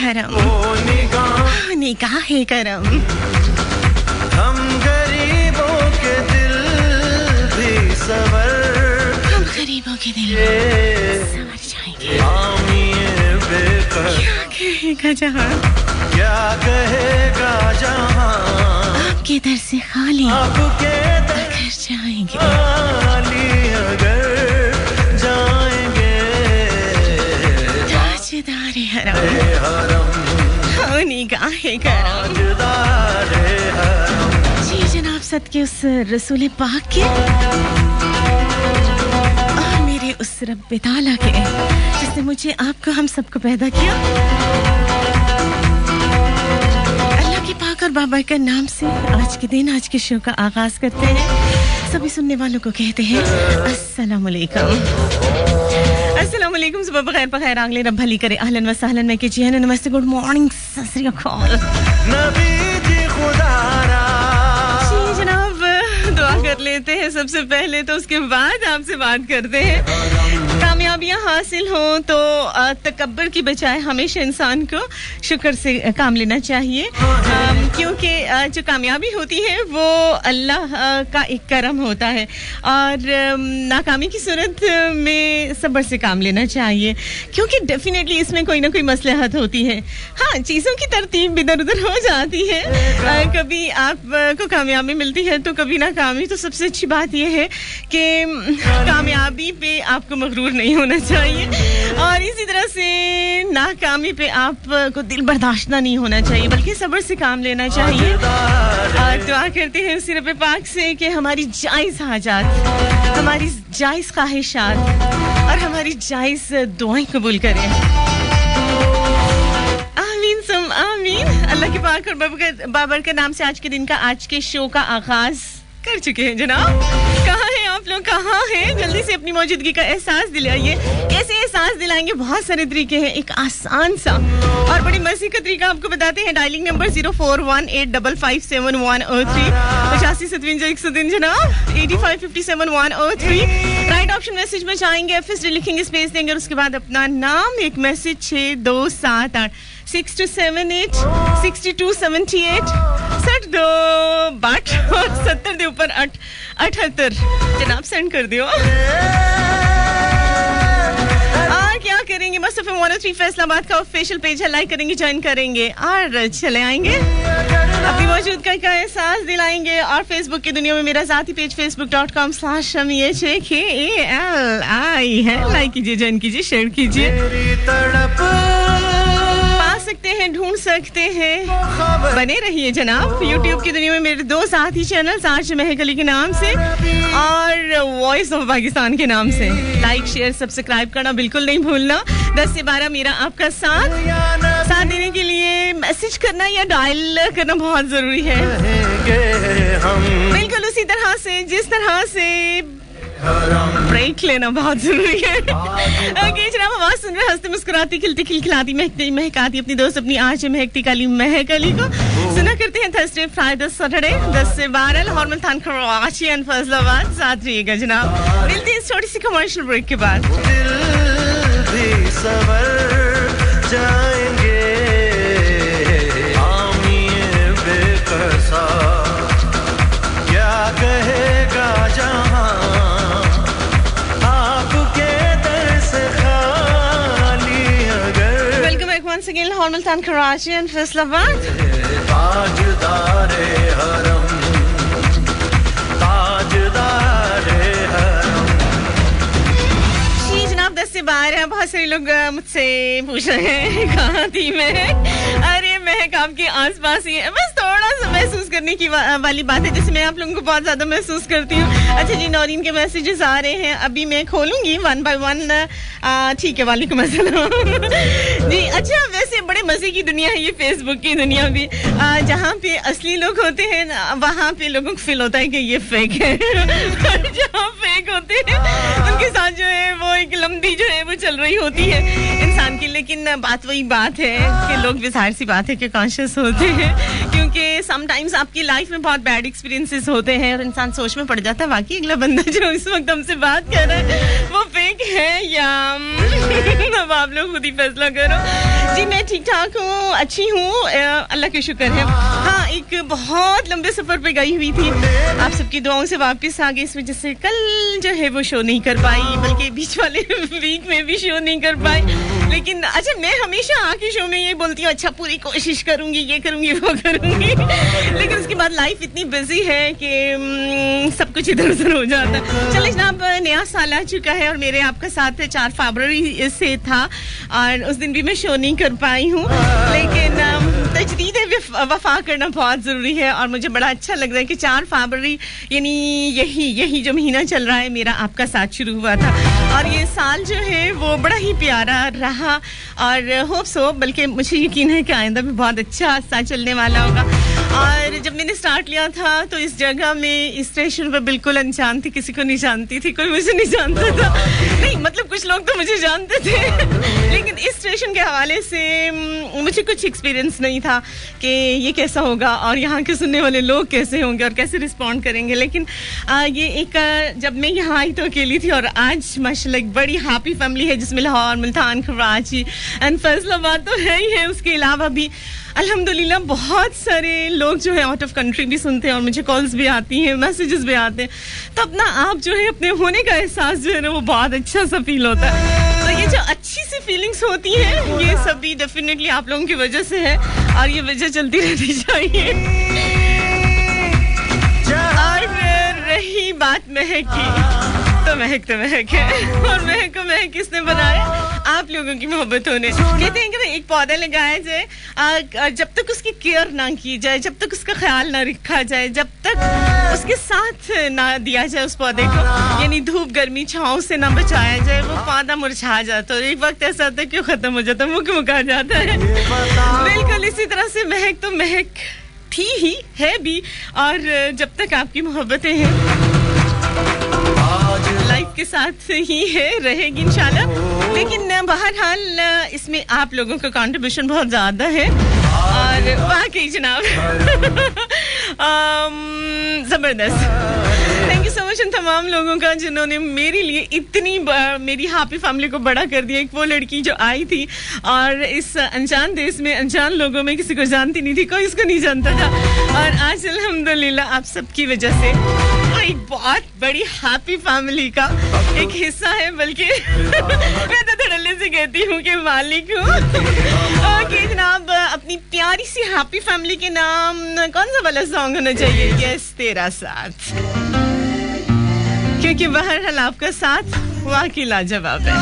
हरम निगाहे करम हम गरीबों के दिल भी सवर हम गरीबों के दिल सवर जाएंगे क्या कहेगा जहां क्या कहेगा जहां आपके दर से खाली आपके दर अगर जाएंगे खाली अगर जाएंगे ताजदार हरम निगाहे करम जी जनाब सदके उस रसूल पाक के और मेरे उस रब ताला के जिसने मुझे आपको हम सबको पैदा किया अल्लाह के पाक और बाबा के नाम से आज के दिन आज के शो का आगाज करते हैं सभी सुनने वालों को कहते हैं अस्सलाम वालेकुम अस्सलाम वालेकुम सुबह बखैर बखैर आंगले रब भली करे अहलन व सहलन में के जी नमस्ते गुड मॉर्निंग सत श्री अकाल नबी जी खुदारा जी जनाब दुआ कर लेते हैं सबसे पहले तो उसके बाद आपसे बात करते हैं कामयाबियां हासिल हो तो तकब्बुर की बजाय हमेशा इंसान को शुक्र से काम लेना चाहिए क्योंकि जो कामयाबी होती है वो अल्लाह का एक करम होता है और नाकामी की सूरत में सब्र से काम लेना चाहिए क्योंकि डेफिनेटली इसमें कोई ना कोई मसलहत होती है हाँ चीज़ों की तरतीब इधर-उधर हो जाती है कभी आपको कामयाबी मिलती है तो कभी नाकामी तो सबसे अच्छी बात यह है कि कामयाबी पे आपको मगरूर नहीं होना चाहिए और इसी तरह से नाकामी पे आपको दिल बर्दाश्त नहीं होना चाहिए बल्कि सब्र से काम लेना चाहिए और दुआ करते हैं उसी रब पाक से कि हमारी जायज़ हाजात हमारी जायज़ ख्वाहिशात और हमारी जायज़ दुआएं कबूल करें आमीन सुम आमीन अल्लाह के पाक और बाबर के नाम से आज के दिन का आज के शो का आगाज कर चुके हैं जनाब कहाँ हैं आप लोग कहाँ हैं जल्दी से अपनी मौजूदगी का एहसास दिलाइए कैसे एहसास दिलाएंगे बहुत सारे तरीके हैं एक आसान सा और बड़ी मज़े का तरीका आपको बताते हैं डायलिंग नंबर 0418557103 8557 जनाब 8557 राइट ऑप्शन मैसेज में जाएंगे एफएस लिखेंगे स्पेस देंगे और उसके बाद अपना नाम एक मैसेज 6278 6278 6278 60 बाट और 70 दे ऊपर 78 जनाब सेंड कर दियो क्या करेंगे मस्तफा 103 फैसलाबाद का ऑफिशियल पेज है लाइक करेंगे ज्वाइन करेंगे और चले आएंगे अपनी मौजूदगी का एहसास दिलाएंगे और फेसबुक की दुनिया में मेरा ज़ाती पेज facebook.com/HAKALI है लाइक कीजिए ज्वाइन कीजिए शेयर कीजिए सकते हैं ढूंढ सकते हैं बने रहिए जनाब YouTube की दुनिया में मेरे दो साथी चैनल्स आज महक अली के नाम से और वॉइस ऑफ पाकिस्तान के नाम से लाइक शेयर सब्सक्राइब करना बिल्कुल नहीं भूलना 10 से 12 मेरा आपका साथ देने के लिए मैसेज करना या डायल करना बहुत जरूरी है बिल्कुल उसी तरह से जिस तरह से ब्रेक लेना बहुत जरूरी है ओके जनाब आवाज सुन रहे हंसते मुस्कुराती खिलती खिलखिलाती महकती महकाती अपनी दोस्त अपनी आज महकती काली महक अली को सुना करते हैं थर्सडे फ्राइडे सैटरडे 10 से 12 लाहौर में थान कराची एंड फैसलाबाद साथ रहिएगा जनाब मिलते हैं इस छोटी सी कमर्शियल ब्रेक के बाद दिल भी सवर जाएंगे आमीन बेकसा क्या कहेगा जहां once again Hormaltan Karachi and Faisalabad ताजदारे हरम जी जनाब 10 से 12 बहुत सारे लोग मुझसे पूछ रहे हैं कहाँ थी मैं अरे महक आपके आसपास ही है बस थोड़ा सा महसूस करने की वाली बात है जैसे मैं आप लोगों को बहुत ज्यादा महसूस करती हूँ अच्छा जी नौरीन के मैसेजेस आ रहे हैं अभी मैं खोलूंगी 1 by 1 ठीक है वालेकुम अस्सलाम जी अच्छा वैसे बड़े मजे की दुनिया है ये फेसबुक की दुनिया भी जहाँ पे असली लोग होते हैं वहाँ पे लोगों को फील होता है कि ये फेक है जहाँ फेक होते हैं उनके साथ जो है वो एक लंबी जो है वो चल रही होती है इंसान की, लेकिन बात वही बात है कि लोग भी जाहिर सी बात है कि कॉन्शियस होते हैं, क्योंकि समटाइम्स आपकी लाइफ में बहुत बैड एक्सपीरियंसेस होते हैं और इंसान सोच में पड़ जाता है वाकई अगला बंदा जो इस वक्त हमसे बात कर रहा है वो फेक है या अब आप लोग खुद ही फैसला करो। जी मैं ठीक ठाक हूँ, अच्छी हूँ, अल्लाह का शुक्र है। हाँ, एक बहुत लंबे सफर पे गई हुई थी, आप सबकी दुआओं से वापस आ गई, इस वजह से कल जो है वो शो नहीं कर पाई, बल्कि बीच वाले वीक में भी शो नहीं कर पाई। लेकिन अच्छा, मैं हमेशा आके शो में ये बोलती हूँ अच्छा पूरी कोशिश करूंगी, ये करूंगी वो करूंगी, लेकिन उसके बाद लाइफ इतनी बिजी है कि सब कुछ इधर उधर हो जाता है। चलिए जनाब, नया साल आ चुका है और मेरे आपका साथ 4 फरवरी से था और उस दिन भी मैं शो नहीं कर पाई हूँ, लेकिन तजदीद वफा करना बहुत ज़रूरी है और मुझे बड़ा अच्छा लग रहा है कि 4 फरवरी यानी यही जो महीना चल रहा है मेरा आपका साथ शुरू हुआ था और ये साल जो है वो बड़ा ही प्यारा रहा और होप सो, बल्कि मुझे यकीन है कि आइंदा भी बहुत अच्छा साल चलने वाला होगा। और जब मैंने स्टार्ट लिया था तो इस जगह में इस स्टेशन पर बिल्कुल अनजान थी, किसी को नहीं जानती थी, कोई मुझे नहीं जानता था, नहीं मतलब कुछ लोग तो मुझे जानते थे लेकिन इस स्टेशन के हवाले से मुझे कुछ एक्सपीरियंस नहीं था कि ये कैसा होगा और यहाँ के सुनने वाले लोग कैसे होंगे और कैसे रिस्पॉन्ड करेंगे। लेकिन ये एक जब मैं यहाँ आई तो अकेली थी और आज माशाल्लाह एक बड़ी हैप्पी फैमिली है जिसमें लाहौर, मुल्तान, कराची एंड फैसलाबाद तो है ही है, उसके अलावा भी अल्हम्दुलिल्लाह बहुत सारे लोग जो है आउट ऑफ कंट्री भी सुनते हैं और मुझे कॉल्स भी आती हैं, मैसेजेस भी आते हैं, तो अपना आप जो है अपने होने का एहसास जो है ना वो बहुत अच्छा सा फील होता है। तो ये जो अच्छी सी फीलिंग्स होती हैं ये सभी डेफिनेटली आप लोगों की वजह से है और ये वजह चलती रहनी चाहिए। और रही बात महक की, तो महक है और महक को महक किसने बनाया? आप लोगों की मोहब्बत होने। कहते हैं कि एक पौधा लगाया जाए, जब तक उसकी केयर ना की जाए, जब तक उसका ख्याल ना रखा जाए, जब तक उसके साथ ना दिया जाए उस पौधे को, यानी धूप गर्मी छांव से ना बचाया जाए, वो पौधा मुरझा जाता है। एक वक्त ऐसा आता है क्यों खत्म हो जाता है, मुका जाता है। बिल्कुल इसी तरह से महक तो महक थी ही है भी, और जब तक आपकी मोहब्बतें हैं लाइफ के साथ ही है, रहेगी इंशाल्लाह। लेकिन बहरहाल इसमें आप लोगों का कंट्रीब्यूशन बहुत ज़्यादा है और वाकई जनाब ज़बरदस्त। थैंक यू सो मच उन तमाम लोगों का जिन्होंने मेरे लिए इतनी मेरी हैप्पी फैमिली को बड़ा कर दिया। एक वो लड़की जो आई थी और इस अनजान देश में अनजान लोगों में किसी को जानती नहीं थी, कोई इसको नहीं जानता था, और आज अल्हम्दुलिल्लाह आप सबकी वजह से एक बहुत बड़ी हैप्पी फैमिली का एक हिस्सा है, बल्कि मैं तो धड़ल्ले से कहती हूँ कि मालिक हूँ। ओके जनाब, अपनी प्यारी सी हैप्पी फैमिली के नाम कौन सा वाला सॉन्ग होना चाहिए? यस, तेरा साथ, क्योंकि बहरहाल आपका साथ वाकई लाजवाब है।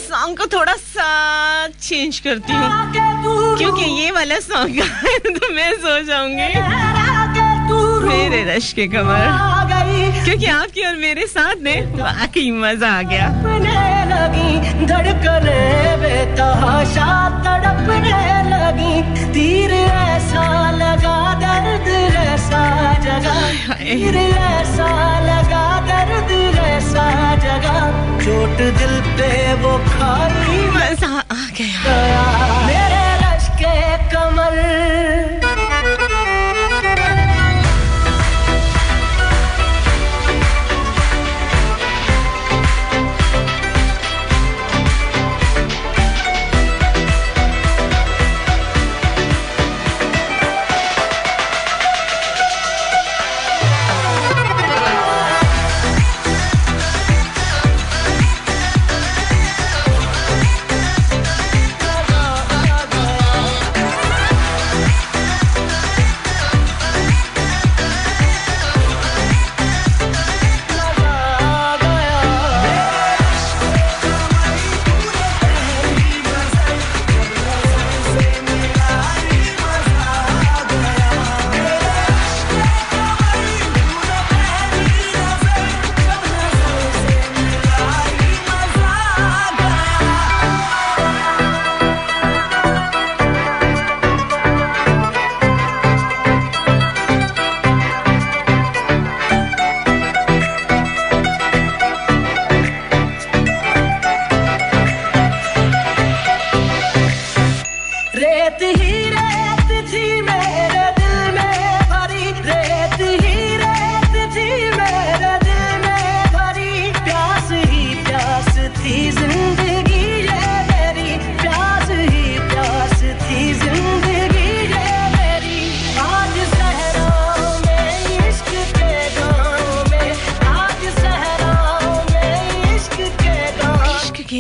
सॉन्ग को थोड़ा सा चेंज करती हूँ क्योंकि ये वाला सॉन्ग तो मैं सो जाऊंगी मेरे रश के कमर, क्योंकि आपकी और मेरे साथ में वाकई मजा आ गया। लगी धड़कने बेतहाशा तड़पने लगी, तीर ऐसा लगा दर्द ऐसा जगा, तीर ऐसा लगा दर्द ऐसा जगा, चोट दिल पे वो खाई मजा आ गया मेरे रश के कमर।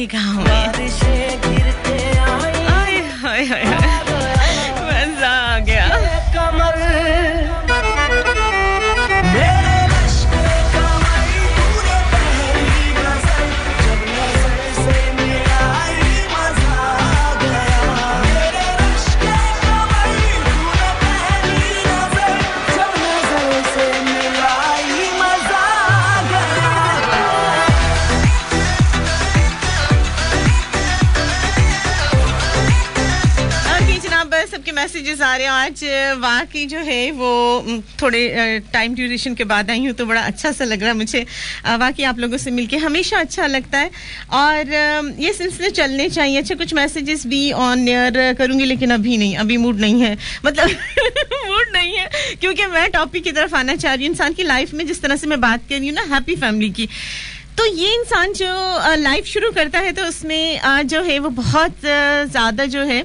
गाँव में आए हाय हाय मजा आ गया कमर सबके मैसेजेस आ रहे हैं आज वाकई जो है वो थोड़े टाइम ड्यूरेशन के बाद आई हूँ तो बड़ा अच्छा सा लग रहा है मुझे वाकई आप लोगों से मिलके हमेशा अच्छा लगता है और ये सिलसिले चलने चाहिए अच्छा कुछ मैसेजेस भी ऑन एयर करूंगी लेकिन अभी नहीं अभी मूड नहीं है मतलब मूड नहीं है क्योंकि मैं टॉपिक की तरफ आना चाह रही हूँ इंसान की लाइफ में जिस तरह से मैं बात कर रही हूँ ना हैप्पी फैमिली की तो ये इंसान जो लाइफ शुरू करता है तो उसमें जो है वो बहुत ज़्यादा जो है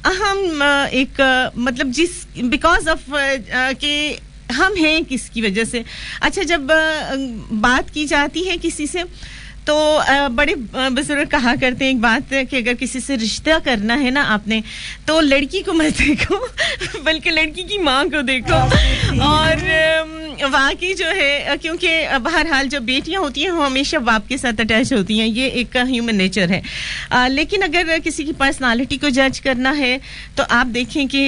अहम एक मतलब जिस बिकॉज ऑफ कि हम हैं किसकी वजह से अच्छा जब बात की जाती है किसी से तो बड़े बुजुर्ग कहा करते हैं एक बात कि अगर किसी से रिश्ता करना है ना आपने तो लड़की को मत देखो बल्कि लड़की की माँ को देखो और वाकई जो है क्योंकि बहरहाल जो बेटियां होती हैं वो हमेशा बाप के साथ अटैच होती हैं ये एक ह्यूमन नेचर है लेकिन अगर किसी की पर्सनालिटी को जज करना है तो आप देखें कि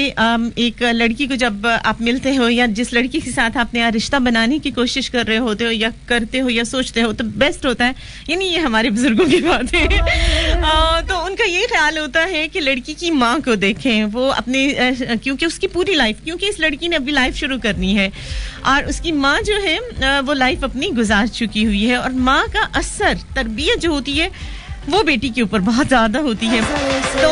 एक लड़की को जब आप मिलते हो या जिस लड़की के साथ आपने यहाँ रिश्ता बनाने की कोशिश कर रहे होते हो या करते हो या सोचते हो तो बेस्ट होता है यानी ये हमारे बुजुर्गों की बात है तो उनका ये ख्याल होता है कि लड़की की माँ को देखें वो अपने क्योंकि उसकी पूरी लाइफ क्योंकि इस लड़की ने अभी लाइफ शुरू करनी है और उसकी माँ जो है वो लाइफ अपनी गुजार चुकी हुई है और माँ का असर तरबियत जो होती है वो बेटी के ऊपर बहुत ज़्यादा होती है तो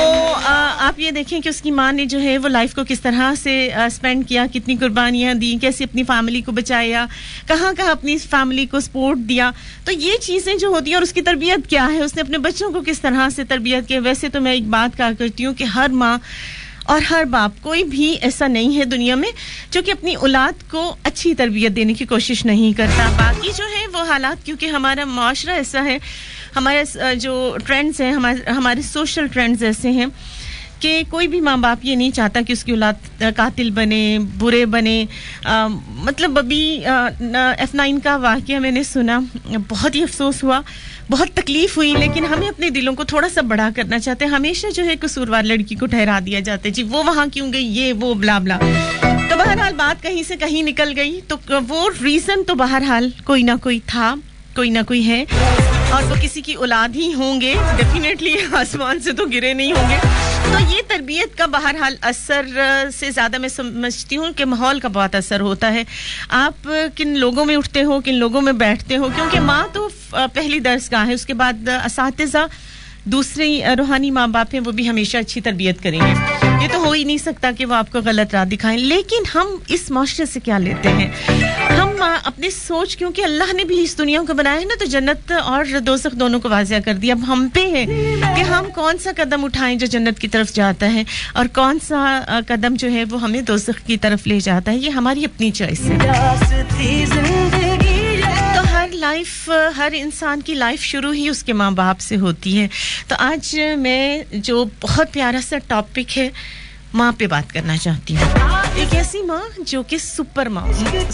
आप ये देखें कि उसकी माँ ने जो है वो लाइफ को किस तरह से स्पेंड किया कितनी कुर्बानियाँ दी कैसे अपनी फैमिली को बचाया कहाँ कहाँ अपनी फैमिली को सपोर्ट दिया तो ये चीज़ें जो होती हैं और उसकी तरबियत क्या है उसने अपने बच्चों को किस तरह से तरबियत की वैसे तो मैं एक बात कहा करती हूँ कि हर माँ और हर बाप कोई भी ऐसा नहीं है दुनिया में जो कि अपनी औलाद को अच्छी तरबियत देने की कोशिश नहीं करता बाकी जो है वो हालात क्योंकि हमारा माशरा ऐसा है हमारे जो ट्रेंड्स हैं हमारे सोशल ट्रेंड्स ऐसे हैं कि कोई भी माँ बाप ये नहीं चाहता कि उसकी औलाद कातिल बने बुरे बने मतलब अभी F9 का वाक़या मैंने सुना बहुत ही अफसोस हुआ बहुत तकलीफ हुई लेकिन हमें अपने दिलों को थोड़ा सा बड़ा करना चाहते हैं हमेशा जो है कसूरवार लड़की को ठहरा दिया जाता है जी वो वहाँ क्यों गई ये वो ब्ला ब्ला तो बहरहाल बात कहीं से कहीं निकल गई तो वो रीज़न तो बहरहाल कोई ना कोई था कोई ना कोई है और वो किसी की औलाद ही होंगे डेफिनेटली आसमान से तो गिरे नहीं होंगे तो ये तरबियत का बहरहाल असर से ज़्यादा मैं समझती हूँ कि माहौल का बहुत असर होता है आप किन लोगों में उठते हो किन लोगों में बैठते हो क्योंकि माँ तो पहली दरसगाह है उसके बाद असातिज़ा दूसरी रूहानी माँ बाप हैं वो भी हमेशा अच्छी तरबियत करेंगे ये तो हो ही नहीं सकता कि वो आपको गलत राह दिखाएं लेकिन हम इस माशरे से क्या लेते हैं हम अपनी सोच क्योंकि अल्लाह ने भी इस दुनिया को बनाया है ना तो जन्नत और दोज़ख दोनों को वाज़िया कर दिया अब हम पे है कि हम कौन सा कदम उठाएं जो जन्नत की तरफ जाता है और कौन सा कदम जो है वो हमें दोज़ख की तरफ ले जाता है ये हमारी अपनी चॉइस है लाइफ हर इंसान की लाइफ शुरू ही उसके माँ बाप से होती है तो आज मैं जो बहुत प्यारा सा टॉपिक है माँ पे बात करना चाहती हूँ एक ऐसी माँ जो कि सुपर माँ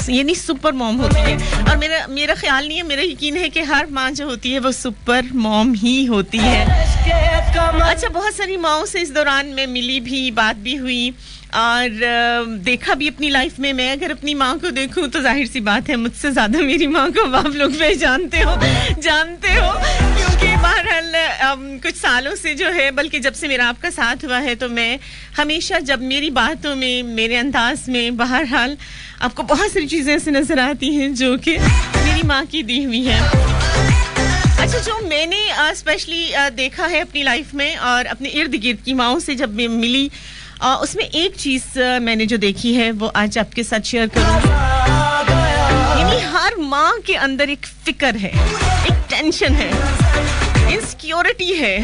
यानी सुपर मॉम होती है और मेरा ख्याल नहीं है मेरा यकीन है कि हर माँ जो होती है वो सुपर मॉम ही होती है अच्छा बहुत सारी माँओं से इस दौरान मैं मिली भी बात भी हुई और देखा भी अपनी लाइफ में मैं अगर अपनी माँ को देखूं तो जाहिर सी बात है मुझसे ज़्यादा मेरी माँ को आप लोग भी जानते हो क्योंकि बहरहाल कुछ सालों से जो है बल्कि जब से मेरा आपका साथ हुआ है तो मैं हमेशा जब मेरी बातों में मेरे अंदाज में बहरहाल आपको बहुत सारी चीज़ें ऐसे नज़र आती हैं जो कि मेरी माँ की दी हुई है अच्छा जो मैंने स्पेशली देखा है अपनी लाइफ में और अपने इर्द गिर्द की माँओं से जब मैं मिली उसमें एक चीज़ मैंने जो देखी है वो आज आपके साथ शेयर करूंगी यानी हर माँ के अंदर एक फिक्र है एक टेंशन है इनसिक्योरिटी है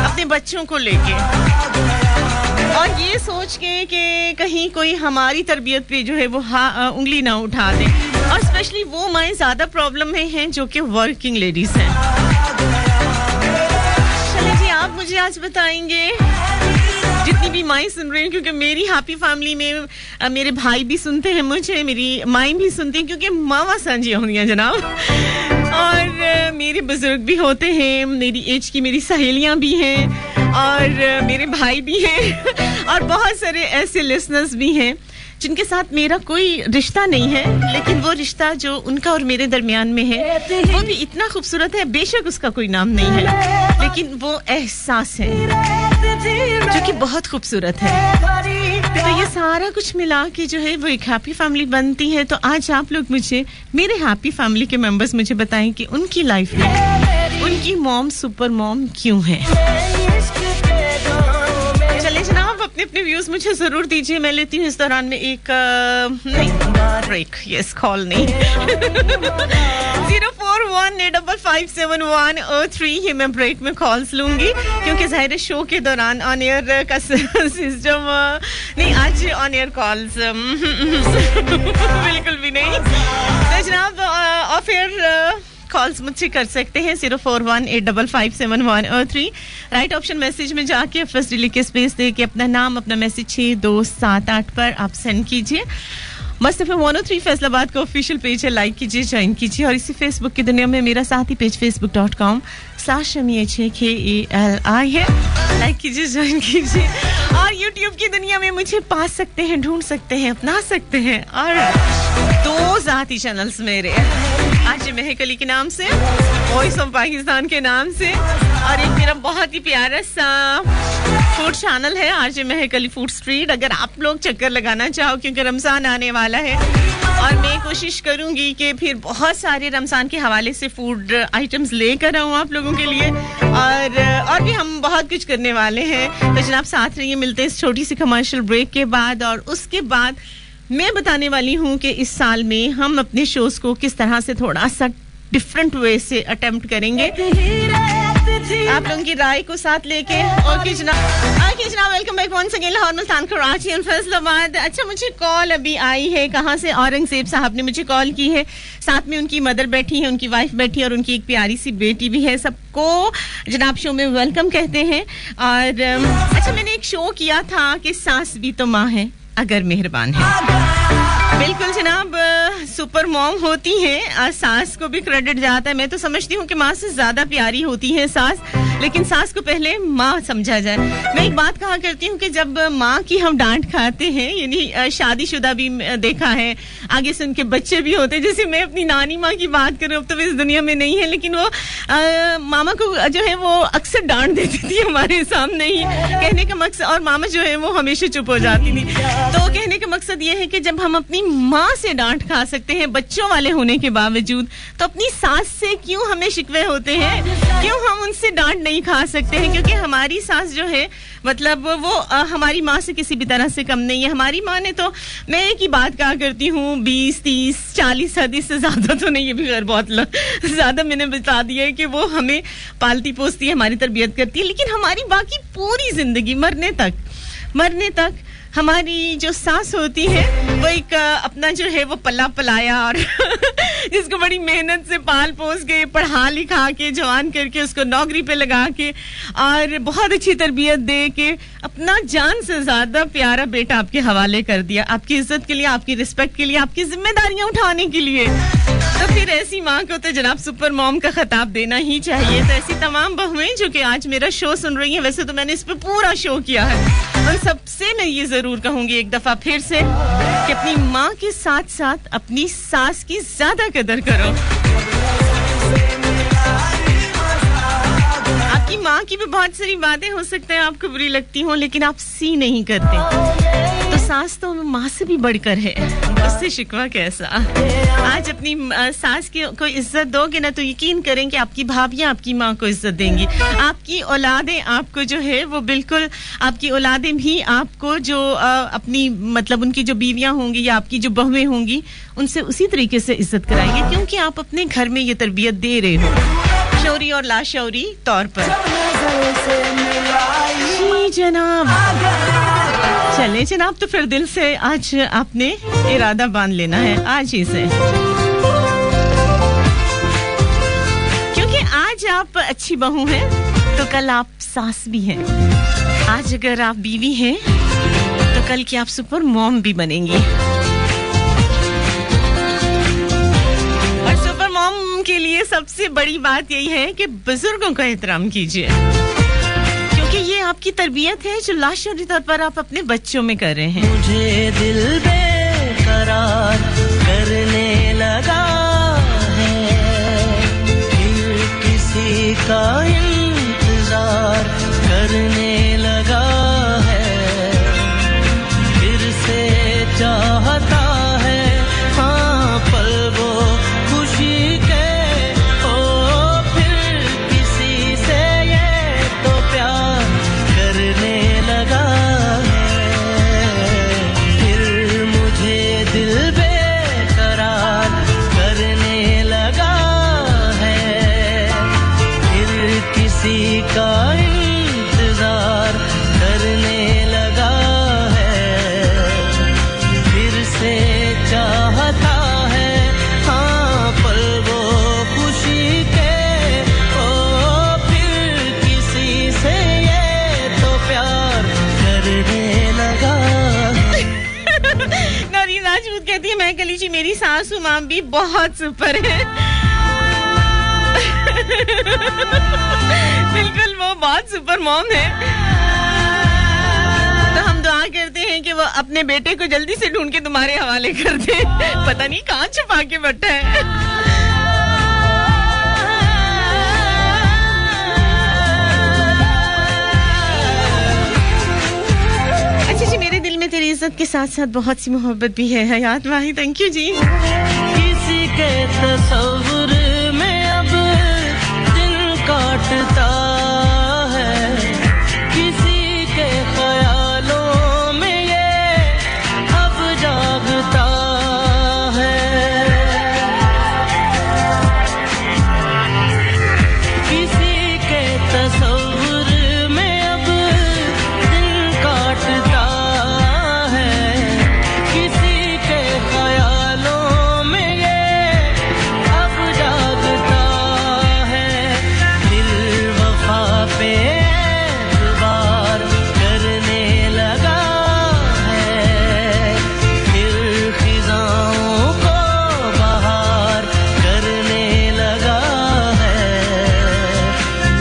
अपने बच्चों को लेके और ये सोच के कि कहीं कोई हमारी तरबियत पे जो है वो उंगली ना उठा दे और स्पेशली वो माएँ ज़्यादा प्रॉब्लम में हैं जो कि वर्किंग लेडीज़ हैं आज बताएंगे जितनी भी माएँ सुन रही हैं, क्योंकि मेरी हैप्पी फैमिली में मेरे भाई भी सुनते हैं मुझे, मेरी माएँ भी सुनती हैं क्योंकि मावा सांझियाँ होती हैं जनाब, और मेरे बुजुर्ग भी होते हैं, मेरी एज की मेरी सहेलियाँ भी हैं और मेरे भाई भी हैं और बहुत सारे ऐसे लिसनर्स भी हैं जिनके साथ मेरा कोई रिश्ता नहीं है, लेकिन वो रिश्ता जो उनका और मेरे दरमियान में है वो भी इतना खूबसूरत है। बेशक उसका कोई नाम नहीं है, लेकिन वो एहसास है जो कि बहुत खूबसूरत है। तो ये सारा कुछ मिला के जो है वो एक हैप्पी फैमिली बनती है। तो आज आप लोग मुझे, मेरे हैप्पी फैमिली के मेंबर्स मुझे बताएं कि उनकी लाइफ में उनकी मॉम सुपर मॉम क्यों है। चले जनाब, अपने अपने व्यूज मुझे जरूर दीजिए। मैं लेती हूँ इस दौरान में एक ब्रेक, यस कॉल नहीं 0418557103 ये मैं ब्रेक में कॉल्स लूंगी, क्योंकि जाहिर है शो के दौरान ऑन एयर का सिस्टम नहीं, आज ऑन एयर कॉल्स बिल्कुल भी नहीं। तो जनाब ऑफ एयर कॉल्स मुझसे कर सकते हैं 0418557103 राइट ऑप्शन मैसेज में जाके फर्स्ट लिख के स्पेस दे के अपना नाम अपना मैसेज 6278 पर आप सेंड कीजिए। मस्त एफएम 103 फैसलाबाद का ऑफिशियल पेज है, लाइक कीजिए, ज्वाइन कीजिए। और इसी फेसबुक की दुनिया में मेरा साथी पेज facebook.com/shamiakhali है, लाइक कीजिए, ज्वाइन कीजिए। और यूट्यूब की दुनिया में मुझे पा सकते हैं, ढूंढ सकते हैं, अपना सकते हैं। और 2 ज़ाती चैनल्स मेरे, आज महक अली के नाम से, वॉइस ऑफ पाकिस्तान के नाम से, और एक मेरा बहुत ही प्यारा सा फूड चैनल है आरजे महक अली फूड स्ट्रीट। अगर आप लोग चक्कर लगाना चाहो, क्योंकि रमजान आने वाला है और मैं कोशिश करूंगी कि फिर बहुत सारे रमजान के हवाले से फूड आइटम्स लेकर आऊं आप लोगों के लिए, और भी हम बहुत कुछ करने वाले हैं। तो जनाब साथ रहिए, मिलते हैं इस छोटी सी कमर्शियल ब्रेक के बाद। और उसके बाद मैं बताने वाली हूं कि इस साल में हम अपने शोज को किस तरह से थोड़ा सा डिफरेंट वे से अटेम्प्ट करेंगे, आप लोगों की राय को साथ लेके। ओके जनाब, welcome back once again Lahore, Multan, Karachi and Faisalabad. अच्छा, मुझे कॉल अभी आई है, कहाँ से? औरंगजेब साहब ने मुझे कॉल की है, साथ में उनकी मदर बैठी है, उनकी वाइफ बैठी है और उनकी एक प्यारी सी बेटी भी है। सबको जनाब शो में वेलकम कहते हैं। और अच्छा, मैंने एक शो किया था कि सास भी तो माँ है अगर मेहरबान है। बिल्कुल जनाब, सुपर मॉम होती है, सास को भी क्रेडिट जाता है। मैं तो समझती हूँ कि माँ से ज्यादा प्यारी होती है सास, लेकिन सास को पहले माँ समझा जाए। मैं एक बात कहा करती हूँ कि जब माँ की हम डांट खाते हैं, यानी शादीशुदा भी देखा है, आगे से उनके बच्चे भी होते हैं। जैसे मैं अपनी नानी माँ की बात करूँ, अब तो इस दुनिया में नहीं है, लेकिन वो मामा को जो है वो अक्सर डांट देती थी हमारे सामने ही। कहने का मकसद, और मामा जो है वो हमेशा चुप हो जाती थी। तो कहने का मकसद ये है कि जब हम अपनी माँ से डांट खा सकते हैं बच्चों वाले होने के बावजूद, तो अपनी सास से क्यों हमें शिकवे होते हैं, क्यों हम उनसे डांट नहीं खा सकते हैं? क्योंकि हमारी सास जो है, मतलब वो हमारी माँ से किसी भी तरह से कम नहीं है। हमारी माँ ने तो, मैं एक ही बात कहा करती हूँ, 20, 30, 40 हदीस से ज्यादा तो नहीं, ये भी खैर बहुत ज्यादा मैंने बता दिया है कि वो हमें पालती पोसती है, हमारी तरबियत करती है, लेकिन हमारी बाकी पूरी जिंदगी मरने तक हमारी जो सास होती है वो एक अपना जो है वो पला पलाया और जिसको बड़ी मेहनत से पाल पोस के, पढ़ा लिखा के, जवान करके, उसको नौकरी पे लगा के और बहुत अच्छी तरबियत दे के अपना जान से ज्यादा प्यारा बेटा आपके हवाले कर दिया, आपकी इज्जत के लिए, आपकी रिस्पेक्ट के लिए, आपकी जिम्मेदारियां उठाने के लिए। तो फिर ऐसी माँ को तो जनाब सुपर मॉम का खिताब देना ही चाहिए। तो ऐसी तमाम बहुएं जो कि आज मेरा शो सुन रही हैं, वैसे तो मैंने इस पे पूरा शो किया है, उन सबसे मैं ये जरूर कहूंगी एक दफा फिर से कि अपनी माँ के साथ साथ अपनी सास की ज्यादा कदर करो। आपकी माँ की भी बहुत सारी बातें हो सकते हैं आपको बुरी लगती हो, लेकिन आप सी नहीं करते, तो सास तो माँ से भी बढ़कर है, उससे शिकवा कैसा। आज अपनी सास की को इज्जत दोगे ना, तो यकीन करें कि आपकी भाभियां आपकी माँ को इज्जत देंगी, आपकी औलादें आपको जो है वो बिल्कुल, आपकी औलादें भी आपको जो अपनी मतलब उनकी जो बीवियां होंगी या आपकी जो बहुएं होंगी, उनसे उसी तरीके से इज्जत कराएंगे, क्योंकि आप अपने घर में ये तरबियत दे रहे हो, शौरी और लाशौरी तौर पर। जी जनाब, चले जनाब, तो फिर दिल से आज आपने इरादा बांध लेना है, आज ही से, क्योंकि आज आप अच्छी बहू हैं, तो कल आप सास भी हैं। आज अगर आप बीवी हैं तो कल की आप सुपर मॉम भी बनेंगी। और सुपर मॉम के लिए सबसे बड़ी बात यही है कि बुजुर्गों का एहतराम कीजिए, क्योंकि ये आपकी तरबियत है जो लाशुरी तौर पर आप अपने बच्चों में कर रहे हैं। मुझे दिल बेकरार करने लगा है, फिर किसी का इंतजार करने लगा है, फिर से चाहता है हाँ पल वो खुशी के, ओ फिर किसी से ये तो प्यार करने लगा है, फिर मुझे दिल बेकरार करने लगा है, फिर किसी का इंतजार करने लगा है, फिर से चाहता है हाँ पल वो खुशी के, ओ फिर किसी से ये तो प्यार करने लगा है। नौरीन राजपूत कहती है मैं कलीची मेरी सासू माँ भी बहुत सुपर है। बिल्कुल वो बहुत सुपर मॉम है। तो हम दुआ करते हैं कि वो अपने बेटे को जल्दी से ढूंढ के तुम्हारे हवाले कर दे। पता नहीं कहाँ छुपा के बैठा है। अच्छा जी, मेरे दिल में तेरी इज्जत के साथ साथ बहुत सी मोहब्बत भी है। हयात वाही, थैंक यू जी। किसी के तस्वुर में अब दिन काटता है, किसी के ख्यालों में ये अब जागता है, किसी के तस्वुर में अब दिन काटता है, किसी के ख्यालों में ये अब जागता है, दिल वफा पे एतबार करने लगा है, फिर खिजाओं को बहार करने लगा है,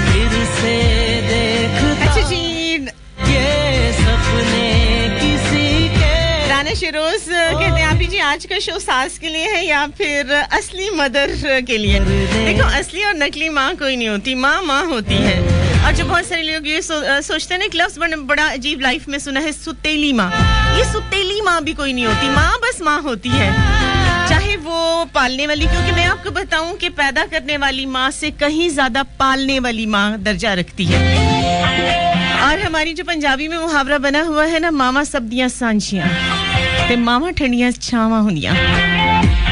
फिर से देखता अच्छा जी, ये सपने किसी के। राना शिरोज कहते हैं आप ही जी आज का शो सास के लिए है या फिर असली मदर के लिए? देखो, असली और नकली माँ कोई नहीं होती, माँ माँ होती है। और जो बहुत सारे लोग ये सोचते हैं ना, एक लफ्ज बड़ा अजीब लाइफ में सुना है, सुतेली माँ। ये सुतेली माँ भी कोई नहीं होती, माँ बस माँ होती है, चाहे वो पालने वाली, क्योंकि मैं आपको बताऊं कि पैदा करने वाली माँ से कहीं ज्यादा पालने वाली माँ दर्जा रखती है। और हमारी जो पंजाबी में मुहावरा बना हुआ है ना, मामा सब दियां सांझियां ते मामा ठंडियां छावां हुंदियां।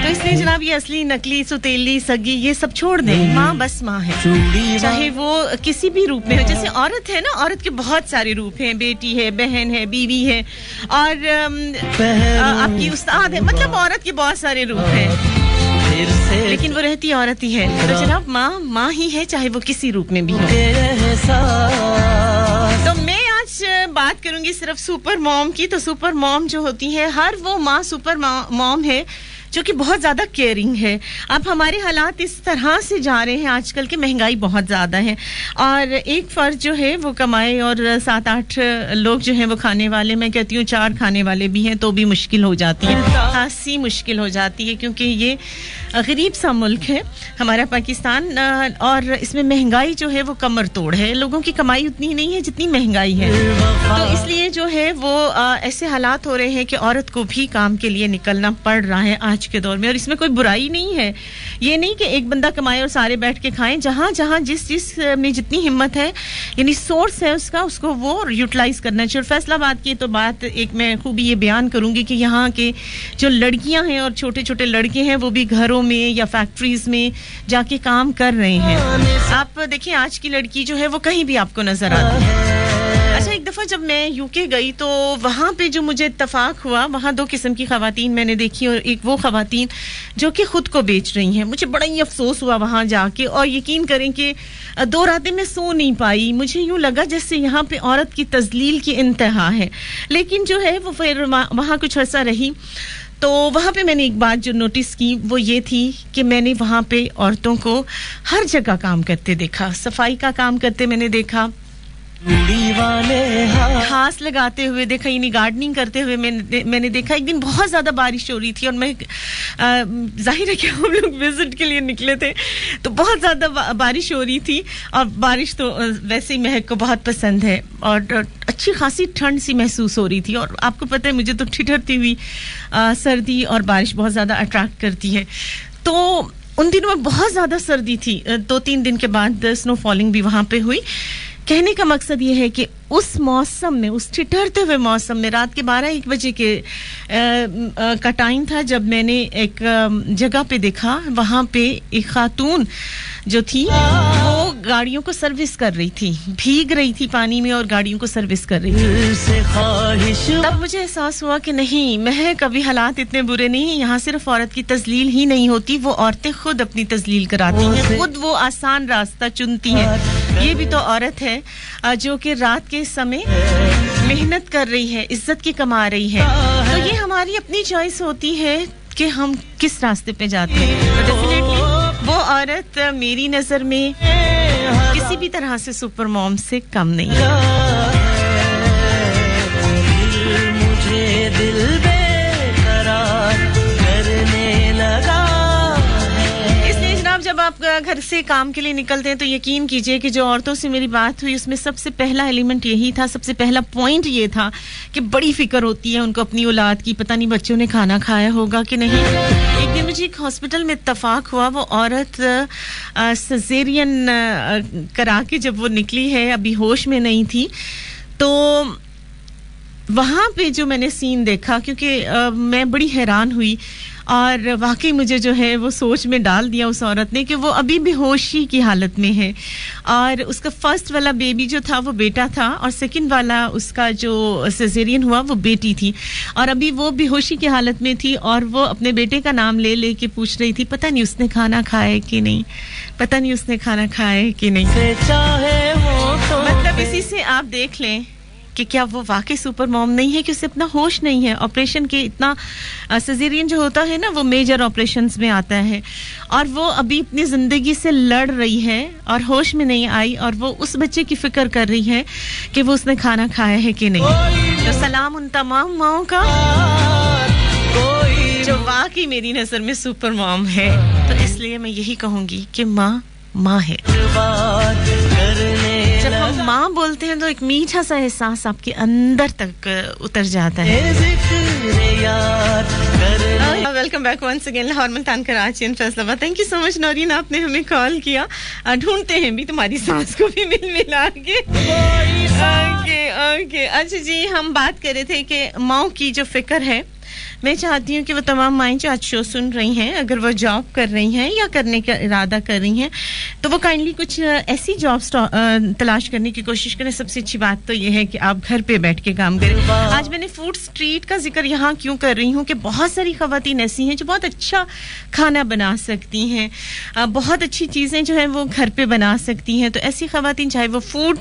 तो इसलिए जनाब ये असली नकली सुतेली सगी ये सब छोड़ दें, माँ बस माँ है, चाहे वो किसी भी रूप में हो। जैसे औरत है ना, औरत के बहुत सारे रूप हैं, बेटी है, बहन है, बीवी है और आपकी उस्ताद है, मतलब औरत के बहुत सारे रूप हैं, लेकिन वो रहती औरत ही है। तो जनाब माँ माँ ही है, चाहे वो किसी रूप में भी हो। तो मैं आज बात करूंगी सिर्फ सुपर मॉम की। तो सुपर मॉम जो होती है, हर वो माँ सुपर मॉम है जो कि बहुत ज़्यादा केयरिंग है। अब हमारे हालात इस तरह से जा रहे हैं आजकल की, महंगाई बहुत ज़्यादा है और एक फ़र्द जो है वो कमाए और 7-8 लोग जो हैं वो खाने वाले, मैं कहती हूँ 4 खाने वाले भी हैं तो भी मुश्किल हो जाती है, खासी मुश्किल हो जाती है, क्योंकि ये गरीब सा मुल्क है हमारा पाकिस्तान और इसमें महंगाई जो है वो कमर तोड़ है। लोगों की कमाई उतनी नहीं है जितनी महंगाई है, तो इसलिए जो है वो ऐसे हालात हो रहे हैं कि औरत को भी काम के लिए निकलना पड़ रहा है आज के दौर में। और इसमें कोई बुराई नहीं है, ये नहीं कि एक बंदा कमाए और सारे बैठ के खाएं। जहां जहां जिस में जितनी हिम्मत है, यानी सोर्स है उसका, उसको वो यूटिलाइज करना चाहिए। फैसलाबाद की तो बात एक मैं खूबी ये बयान करूंगी कि यहाँ के जो लड़कियां हैं और छोटे छोटे लड़के हैं वो भी घरों में या फैक्ट्रीज में जाके काम कर रहे हैं। आप देखिए आज की लड़की जो है वो कहीं भी आपको नजर आती है। अच्छा, एक दफ़ा जब मैं यूके गई तो वहाँ पे जो मुझे इत्तेफाक हुआ, वहाँ दो किस्म की ख़वातीन मैंने देखी और एक वो ख़वातीन जो कि ख़ुद को बेच रही हैं। मुझे बड़ा ही अफसोस हुआ वहाँ जाके और यकीन करें कि 2 रातें मैं सो नहीं पाई। मुझे यूँ लगा जैसे यहाँ पे औरत की तज़लील की इंतहा है। लेकिन जो है वो फिर वहाँ कुछ अर्सा रही तो वहाँ पे मैंने एक बात जो नोटिस की वो ये थी कि मैंने वहाँ पे औरतों को हर जगह काम करते देखा। सफाई का काम करते मैंने देखा, घास लगाते हुए देखा, यानी गार्डनिंग करते हुए मैंने देखा। एक दिन बहुत ज़्यादा बारिश हो रही थी और मैं जाहिर है कि हम लोग विजिट के लिए निकले थे तो बहुत ज़्यादा बारिश हो रही थी और बारिश तो वैसे ही महक को बहुत पसंद है और अच्छी खासी ठंड सी महसूस हो रही थी। और आपको पता है मुझे तो ठिठुरती हुई सर्दी और बारिश बहुत ज़्यादा अट्रैक्ट करती है। तो उन दिनों में बहुत ज़्यादा सर्दी थी। 2-3 दिन के बाद स्नो फॉलिंग भी वहाँ पे हुई। कहने का मकसद ये है कि उस मौसम में, उस ठिठुरते हुए मौसम में, रात के 12-1 बजे का टाइम था जब मैंने एक जगह पे देखा, वहाँ पे एक खातून जो थी वो गाड़ियों को सर्विस कर रही थी, भीग रही थी पानी में और गाड़ियों को सर्विस कर रही थी। तब मुझे एहसास हुआ कि नहीं, मैं कभी हालात इतने बुरे नहीं हैं। यहाँ सिर्फ औरत की तजलील ही नहीं होती, वो औरतें खुद अपनी तजलील कराती हैं, खुद वो आसान रास्ता चुनती हैं। ये भी तो औरत है जो कि रात के समय मेहनत कर रही है, इज्जत की कमा रही है। तो ये हमारी अपनी चॉइस होती है कि हम किस रास्ते पे जाते हैं। डेफिनेटली वो औरत मेरी नजर में किसी भी तरह से सुपर मॉम से कम नहीं है। मुझे दिल बेकरार करने लगा। इसलिए जनाब जब आप घर से काम के लिए निकलते हैं तो यकीन कीजिए कि जो औरतों से मेरी बात हुई उसमें सबसे पहला एलिमेंट यही था, सबसे पहला पॉइंट ये था कि बड़ी फिक्र होती है उनको अपनी औलाद की, पता नहीं बच्चों ने खाना खाया होगा कि नहीं। एक दिन मुझे एक हॉस्पिटल में इत्तेफाक हुआ, वो औरत सिजेरियन करा के जब वो निकली है, अभी होश में नहीं थी। तो वहाँ पे जो मैंने सीन देखा, क्योंकि मैं बड़ी हैरान हुई और वाकई मुझे जो है वो सोच में डाल दिया उस औरत ने कि वो अभी बेहोशी की हालत में है और उसका फर्स्ट वाला बेबी जो था वो बेटा था और सेकंड वाला उसका जो सिजेरियन हुआ वो बेटी थी और अभी वो बेहोशी की हालत में थी और वो अपने बेटे का नाम ले लेके पूछ रही थी पता नहीं उसने खाना खाया कि नहीं, पता नहीं उसने खाना खाया कि नहीं। मतलब इसी से आप देख लें कि क्या वो वाकई सुपर मॉम नहीं है कि उसे अपना होश नहीं है। ऑपरेशन के इतना सिजेरियन जो होता है ना वो मेजर ऑपरेशंस में आता है और वो अभी अपनी जिंदगी से लड़ रही है और होश में नहीं आई और वो उस बच्चे की फिक्र कर रही है कि वो उसने खाना खाया है कि नहीं। तो सलाम उन तमाम माओं का जो वाकई मेरी नजर में सुपर मॉम है। तो इसलिए मैं यही कहूंगी कि माँ है। जब हम माँ बोलते हैं तो एक मीठा सा एहसास आपके अंदर तक उतर जाता है। Welcome back once again Lahore Multan Karachi and Faisalabad. Thank you so much Naureen, आपने हमें कॉल किया। ढूंढते हैं भी तुम्हारी सांस को भी मिला के। ओके अच्छा जी, हम बात कर रहे थे कि माँ की जो फिक्र है, मैं चाहती हूँ कि वो तमाम माएँ जो आज शो सुन रही हैं, अगर वो जॉब कर रही हैं या करने का इरादा कर रही हैं तो वो काइंडली कुछ ऐसी जॉब्स तलाश करने की कोशिश करें। सबसे अच्छी बात तो ये है कि आप घर पे बैठ के काम करें। आज मैंने फूड स्ट्रीट का जिक्र यहाँ क्यों कर रही हूँ कि बहुत सारी ख़वातीन ऐसी हैं जो बहुत अच्छा खाना बना सकती हैं, बहुत अच्छी चीज़ें जो हैं वो घर पे बना सकती हैं। तो ऐसी ख़वातीन चाहे वो फूड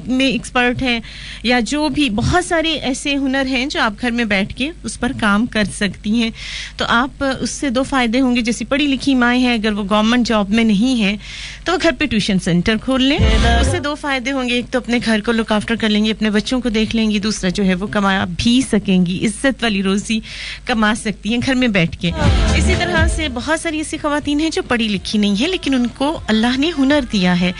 में एक्सपर्ट हैं या जो भी, बहुत सारे ऐसे हुनर हैं जो आप घर में बैठ के उस पर काम कर सकती हैं। तो आप उससे दो फायदे होंगे। जैसी पढ़ी लिखी माएँ हैं, अगर वो गवर्नमेंट जॉब में नहीं है तो वो घर पे ट्यूशन सेंटर खोल लें। उससे दो फायदे होंगे, एक तो अपने घर को लुक आफ्टर कर लेंगी, अपने बच्चों को देख लेंगी, दूसरा जो है वो कमा भी सकेंगी, इज्जत वाली रोजी कमा सकती हैं घर में बैठ के। इसी तरह से बहुत सारी ऐसी ख़वातीन हैं जो पढ़ी लिखी नहीं है लेकिन उनको अल्लाह ने हुनर दिया है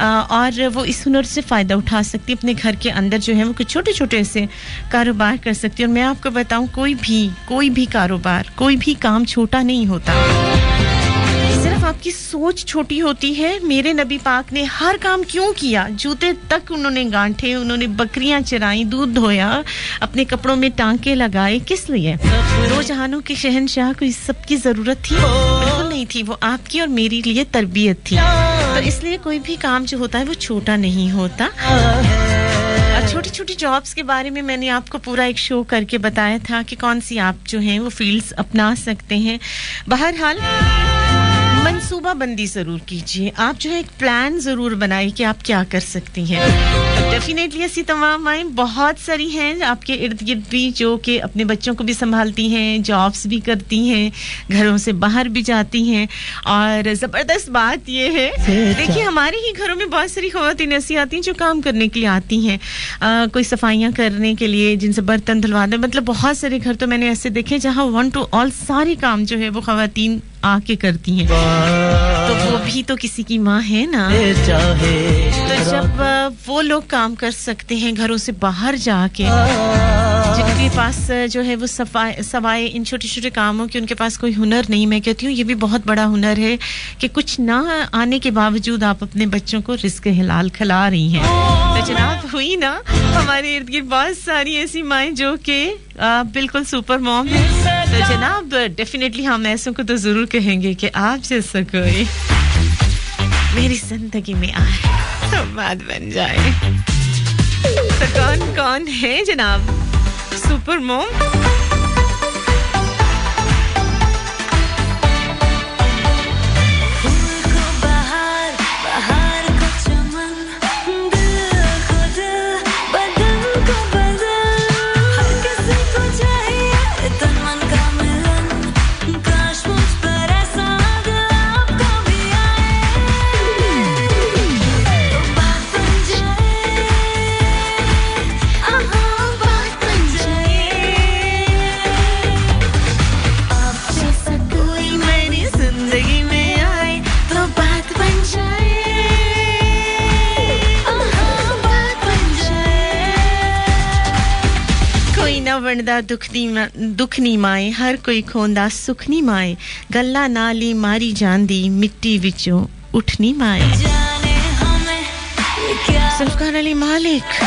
और वो इस हुनर से फ़ायदा उठा सकती है। अपने घर के अंदर जो है वो कुछ छोटे छोटे ऐसे कारोबार कर सकती है। और मैं आपको बताऊँ, कोई भी कारोबार, कोई भी काम छोटा नहीं होता, सिर्फ आपकी सोच छोटी होती है। मेरे नबी पाक ने हर काम क्यों किया, जूते तक उन्होंने गांठे, उन्होंने बकरियां चराई, दूध धोया, अपने कपड़ों में टांके लगाए, किस लिए? दो जहानों के शहंशाह को इस सब की जरूरत थी? बिल्कुल नहीं थी। वो आपकी और मेरी लिए तरबियत थी। तो इसलिए कोई भी काम जो होता है वो छोटा नहीं होता। छोटी छोटी जॉब्स के बारे में मैंने आपको पूरा एक शो करके बताया था कि कौन सी आप जो हैं वो फील्ड्स अपना सकते हैं. बहरहाल मंसूबा बंदी जरूर कीजिए. आप जो है एक प्लान जरूर बनाइए कि आप क्या कर सकती हैं. डेफिनेटली ऐसी तमाम माएँ बहुत सारी हैं आपके इर्द गिर्द भी जो कि अपने बच्चों को भी संभालती हैं, जॉब्स भी करती हैं, घरों से बाहर भी जाती हैं. और ज़बरदस्त बात ये है, देखिए हमारे ही घरों में बहुत सारी ख़वातीन ऐसी आती हैं जो काम करने के लिए आती हैं. कोई सफाइयाँ करने के लिए, जिनसे बर्तन धुलवा दें. मतलब बहुत सारे घर तो मैंने ऐसे देखे जहाँ 1 to all सारे काम जो है वो ख़वातीन आके करती हैं. तो वो भी तो किसी की माँ है ना. तो जब वो लोग काम कर सकते हैं घरों से बाहर जाके, जिनके पास जो है वो सवाए इन छोटे छोटे कामों के उनके पास कोई हुनर नहीं. मैं कहती हूँ ये भी बहुत बड़ा हुनर है कि कुछ ना आने के बावजूद आप अपने बच्चों को रिस्क हलाल खिला रही हैं. तो जनाब हुई ना हमारे इर्द गिर्द बहुत सारी ऐसी माएँ जो कि बिल्कुल सुपर मॉम है. तो जनाब डेफिनेटली हम ऐसों को तो जरूर कहेंगे कि आप जैसा कोई मेरी जिंदगी में आए तो बात बन जाए. तो कौन कौन है जनाब सुपर मॉम? वंडा दुखनी माए हर कोई खोंदा सुखनी माए गल्ला नाली मारी जांदी मिट्टी विचों उठनी माए. सुल्तान अली मालिक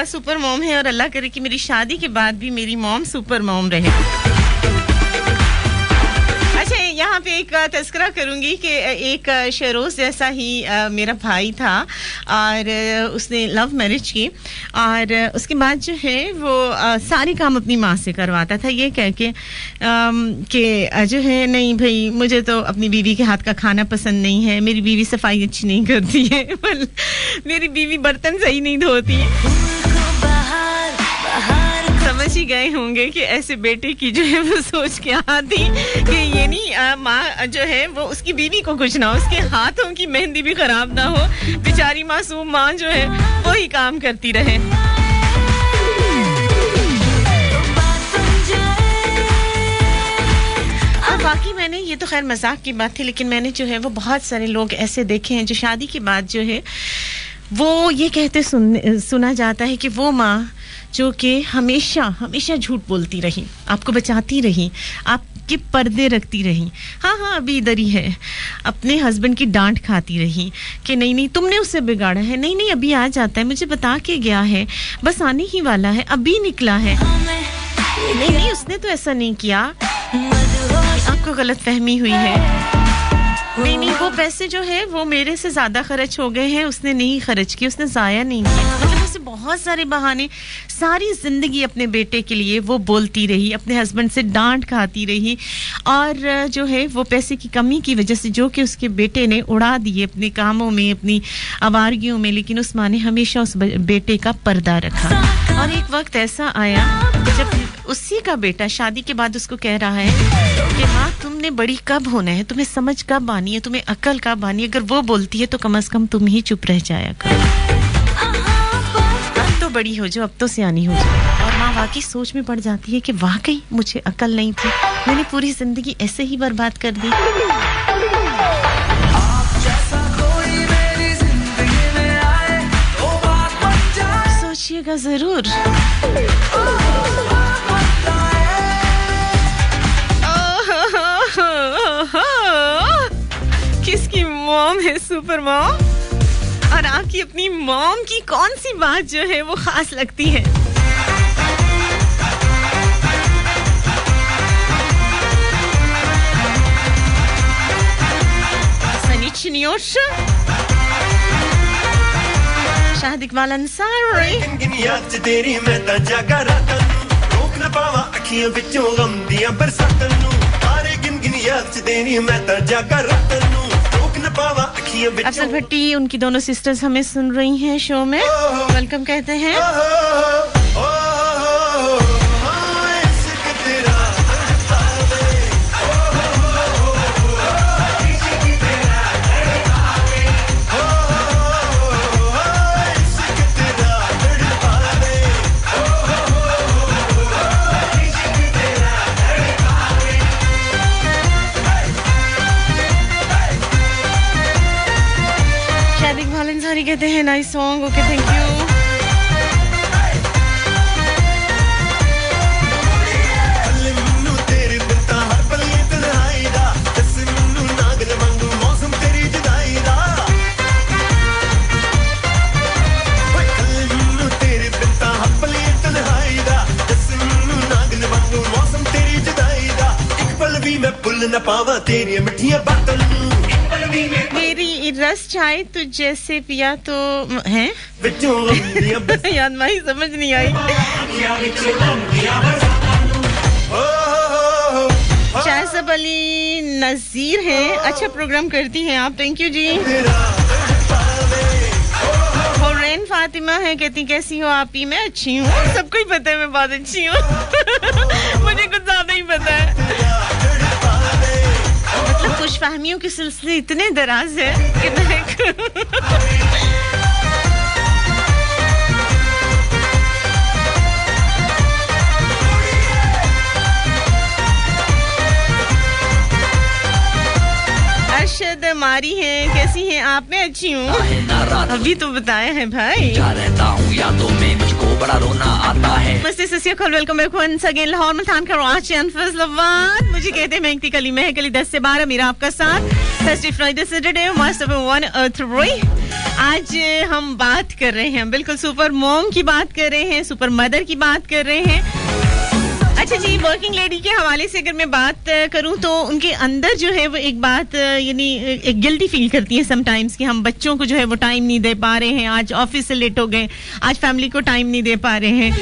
सुपर मॉम है और अल्लाह करे कि मेरी शादी के बाद भी मेरी मॉम सुपर मॉम रहे. अच्छा यहाँ पे एक तज़किरा करूंगी कि एक शरोज जैसा ही मेरा भाई था और उसने लव मैरिज की और उसके बाद जो है वो सारे काम अपनी माँ से करवाता था ये कह के कि जो है नहीं भाई मुझे तो अपनी बीवी के हाथ का खाना पसंद नहीं है, मेरी बीवी सफाई अच्छी नहीं करती है, मेरी बीवी बर्तन सही नहीं धोती है. समझ ही गए होंगे कि ऐसे बेटे की जो है वो सोच के आती कि ये नहीं माँ जो है वो उसकी बीवी को कुछ ना हो, उसके हाथों की मेहंदी भी खराब ना हो, बेचारी मासूम माँ जो है वो ही काम करती रहे. बाकी मैंने ये तो खैर मजाक की बात थी, लेकिन मैंने जो है वो बहुत सारे लोग ऐसे देखे हैं जो शादी के बाद जो है वो ये कहते सुना जाता है कि वो माँ जो कि हमेशा हमेशा झूठ बोलती रही, आपको बचाती रही, आपके पर्दे रखती रही. हाँ अभी इधर ही है, अपने हस्बैंड की डांट खाती रही कि नहीं तुमने उससे बिगाड़ा है, नहीं अभी आ जाता है, मुझे बता के गया है, बस आने ही वाला है, अभी निकला है, नहीं उसने तो ऐसा नहीं किया, आपको गलतफहमी हुई है, नहीं वो पैसे जो है वो मेरे से ज्यादा खर्च हो गए हैं, उसने नहीं खर्च किए, उसने जाया नहीं किया. मतलब ऐसे बहुत सारे बहाने, सारी जिंदगी अपने बेटे के लिए वो बोलती रही, अपने हस्बैंड से डांट खाती रही और जो है वो पैसे की कमी की वजह से जो कि उसके बेटे ने उड़ा दिए अपने कामों में, अपनी आवारगियों में, लेकिन उस माँ ने हमेशा उस बेटे का पर्दा रखा। और एक वक्त ऐसा आया जब उसी का बेटा शादी के बाद उसको कह रहा है कि माँ तुमने बड़ी कब होना है, तुम्हें समझ कब आनी है, तुम्हें अकल कब आनी है, अगर वो बोलती है तो कम से कम तुम ही चुप रह जाया करो, अब तो बड़ी हो जाओ, अब तो सियानी हो जाओ। और माँ वाकई सोच में पड़ जाती है कि वाकई मुझे अकल नहीं थी, मैंने पूरी जिंदगी ऐसे ही बर्बाद कर दी। सोचिएगा जरूर। किसकी मॉम है सुपर मॉम, और आपकी अपनी मॉम की कौन सी बात जो है वो खास लगती है? सनिचनियोश शाहद इकबाल अंसारी याद च तेरी मैं ता जागा रातां रोक ना पावा अखियां विचों गम दियां बरसातां नू सारे गिन याद च तेरी मैं ता जागा रातां नू रोक ना पावा अखियां विचों। अफसल भट्टी उनकी दोनों सिस्टर्स हमें सुन रही हैं शो में, वेलकम कहते हैं। सारी कहते हैं nice song, okay thank you. न पावा तेरी मिठियां बातों मेरी रस चाय तो जैसे पिया तो है याद माही समझ नहीं आई। शाहज़ब अली नजीर हैं, अच्छा प्रोग्राम करती हैं आप, थैंक यू जी। रेन फातिमा है, कहती कैसी हो आप ही? मैं अच्छी हूँ, सबको ही पता है मैं बहुत अच्छी हूँ। मुझे कुछ ज्यादा ही पता है, मतलब खुशफहमियों के सिलसिले इतने दराज है कि अरशद मारी है, कैसी हैं आप? मैं अच्छी हूँ, अभी तो बताया है भाई। रहता हूँ यादों में मुझको बड़ा रोना आता है। नमस्ते सस्या कॉल, welcome back once again. Lahore में थान कराची एंड फैसलाबाद, मुझे कहते हैं महकती कली महकली 10 से 12, मेरा आपका साथ Thursday Friday Saturday must be one earth रोई। आज हम बात कर रहे हैं, बिल्कुल सुपर मॉम की बात कर रहे हैं, सुपर मदर की बात कर रहे हैं। अच्छा जी, वर्किंग लेडी के हवाले से अगर मैं बात करूं तो उनके अंदर जो है वो एक बात यानी एक गिल्टी फील करती है समटाइम्स कि हम बच्चों को जो है वो टाइम नहीं दे पा रहे हैं, आज ऑफिस से लेट हो गए, आज फैमिली को टाइम नहीं दे पा रहे हैं।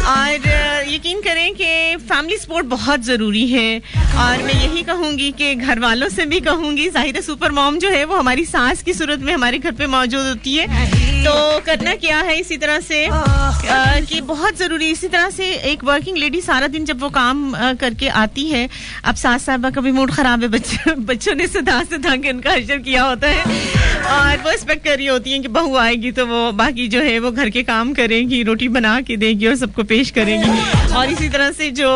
और यकीन करें कि फैमिली सपोर्ट बहुत ज़रूरी है, और मैं यही कहूँगी कि घर वालों से भी कहूँगी, ज़ाहिर सुपर मॉम जो है वो हमारी सास की सूरत में हमारे घर पे मौजूद होती है, तो करना क्या है इसी तरह से कि बहुत ज़रूरी। इसी तरह से एक वर्किंग लेडी सारा दिन जब वो काम करके आती है, अब सास साहबा का भी मूड ख़राब है, बच्चों ने सदा के उनका हशर किया होता है, और वो एक्सपेक्ट कर रही होती है कि बहू आएगी तो वो बाकी जो है वो घर के काम करेगी, रोटी बना के देगी और सबको पेश करेगी। और इसी तरह से जो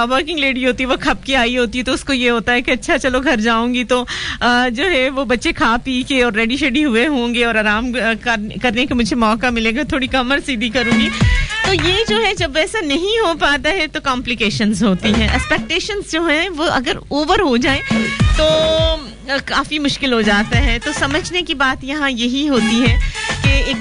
वर्किंग लेडी होती है वो खप के आई होती है, तो उसको ये होता है कि अच्छा चलो घर जाऊंगी तो जो है वो बच्चे खा पी के और रेडी शेडी हुए होंगे और आराम करने का मुझे मौका मिलेगा, थोड़ी कमर सीधी करूंगी। तो ये जो है जब ऐसा नहीं हो पाता है तो कॉम्प्लिकेशंस होती हैं, एक्सपेक्टेशंस जो हैं वो अगर ओवर हो जाए तो काफ़ी मुश्किल हो जाता है। तो समझने की बात यहाँ यही होती है कि एक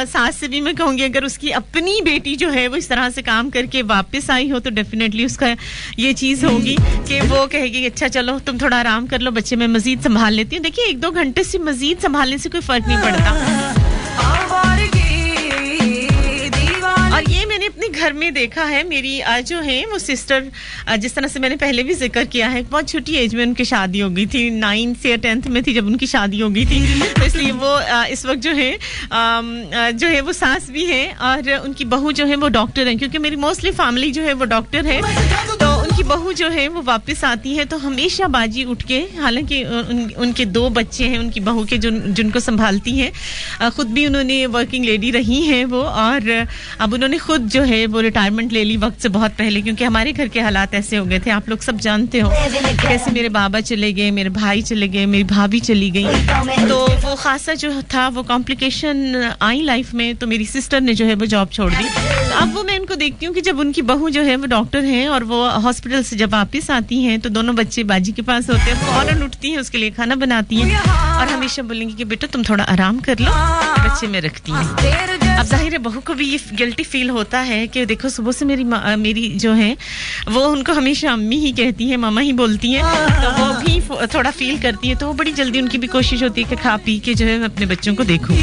सास से भी मैं कहूँगी अगर उसकी अपनी बेटी जो है वो इस तरह से काम करके वापस आई हो तो डेफिनेटली उसका ये चीज़ होगी कि वो कहेगी अच्छा चलो तुम थोड़ा आराम कर लो, बच्चे मैं मजीद संभाल लेती हूँ। देखिए 1-2 घंटे से मजीद संभालने से कोई फ़र्क नहीं पड़ता। अपने घर में देखा है, मेरी जो है वो सिस्टर, जिस तरह से मैंने पहले भी जिक्र किया है, बहुत छोटी एज में उनकी शादी हो गई थी, 9th या 10th में थी जब उनकी शादी हो गई थी, तो इसलिए वो इस वक्त जो है वो सास भी है और उनकी बहू जो है वो डॉक्टर है, क्योंकि मेरी मोस्टली फैमिली जो है वो डॉक्टर है, तो उनकी बहू जो है वो वापस आती है तो हमेशा बाजी उठ के, हालांकि उनके 2 बच्चे हैं उनकी बहू के जिनको संभालती हैं, खुद भी उन्होंने वर्किंग लेडी रही हैं वो, और अब उन्होंने खुद जो है वो रिटायरमेंट ले ली वक्त से बहुत पहले, क्योंकि हमारे घर के हालात ऐसे हो गए थे, आप लोग सब जानते हो कैसे मेरे बाबा चले गए, मेरे भाई चले गए, मेरी भाभी चली गई, तो वो खासा जो था वो कॉम्प्लिकेशन आई लाइफ में, तो मेरी सिस्टर ने जो है वो जॉब छोड़ दी। तो अब वो मैं उनको देखती हूँ कि जब उनकी बहू जो है वो डॉक्टर हैं और वो हॉस्पिटल से जब वापस आती हैं तो दोनों बच्चे बाजी के पास होते हैं, फौरन उठती हैं, उसके लिए खाना बनाती हैं और हमेशा बोलेंगी कि बेटा तुम थोड़ा आराम कर लो, बच्चे में रखती हैं। अब जाहिर है बहू को भी ये गिल्टी फील होता है कि देखो सुबह से मेरी जो है वो उनको हमेशा अम्मी ही कहती हैं, मामा ही बोलती हैं, तो वो भी थोड़ा फील करती है, तो वो बड़ी जल्दी उनकी भी कोशिश होती है कि खा पी के जो है अपने बच्चों को देखूं।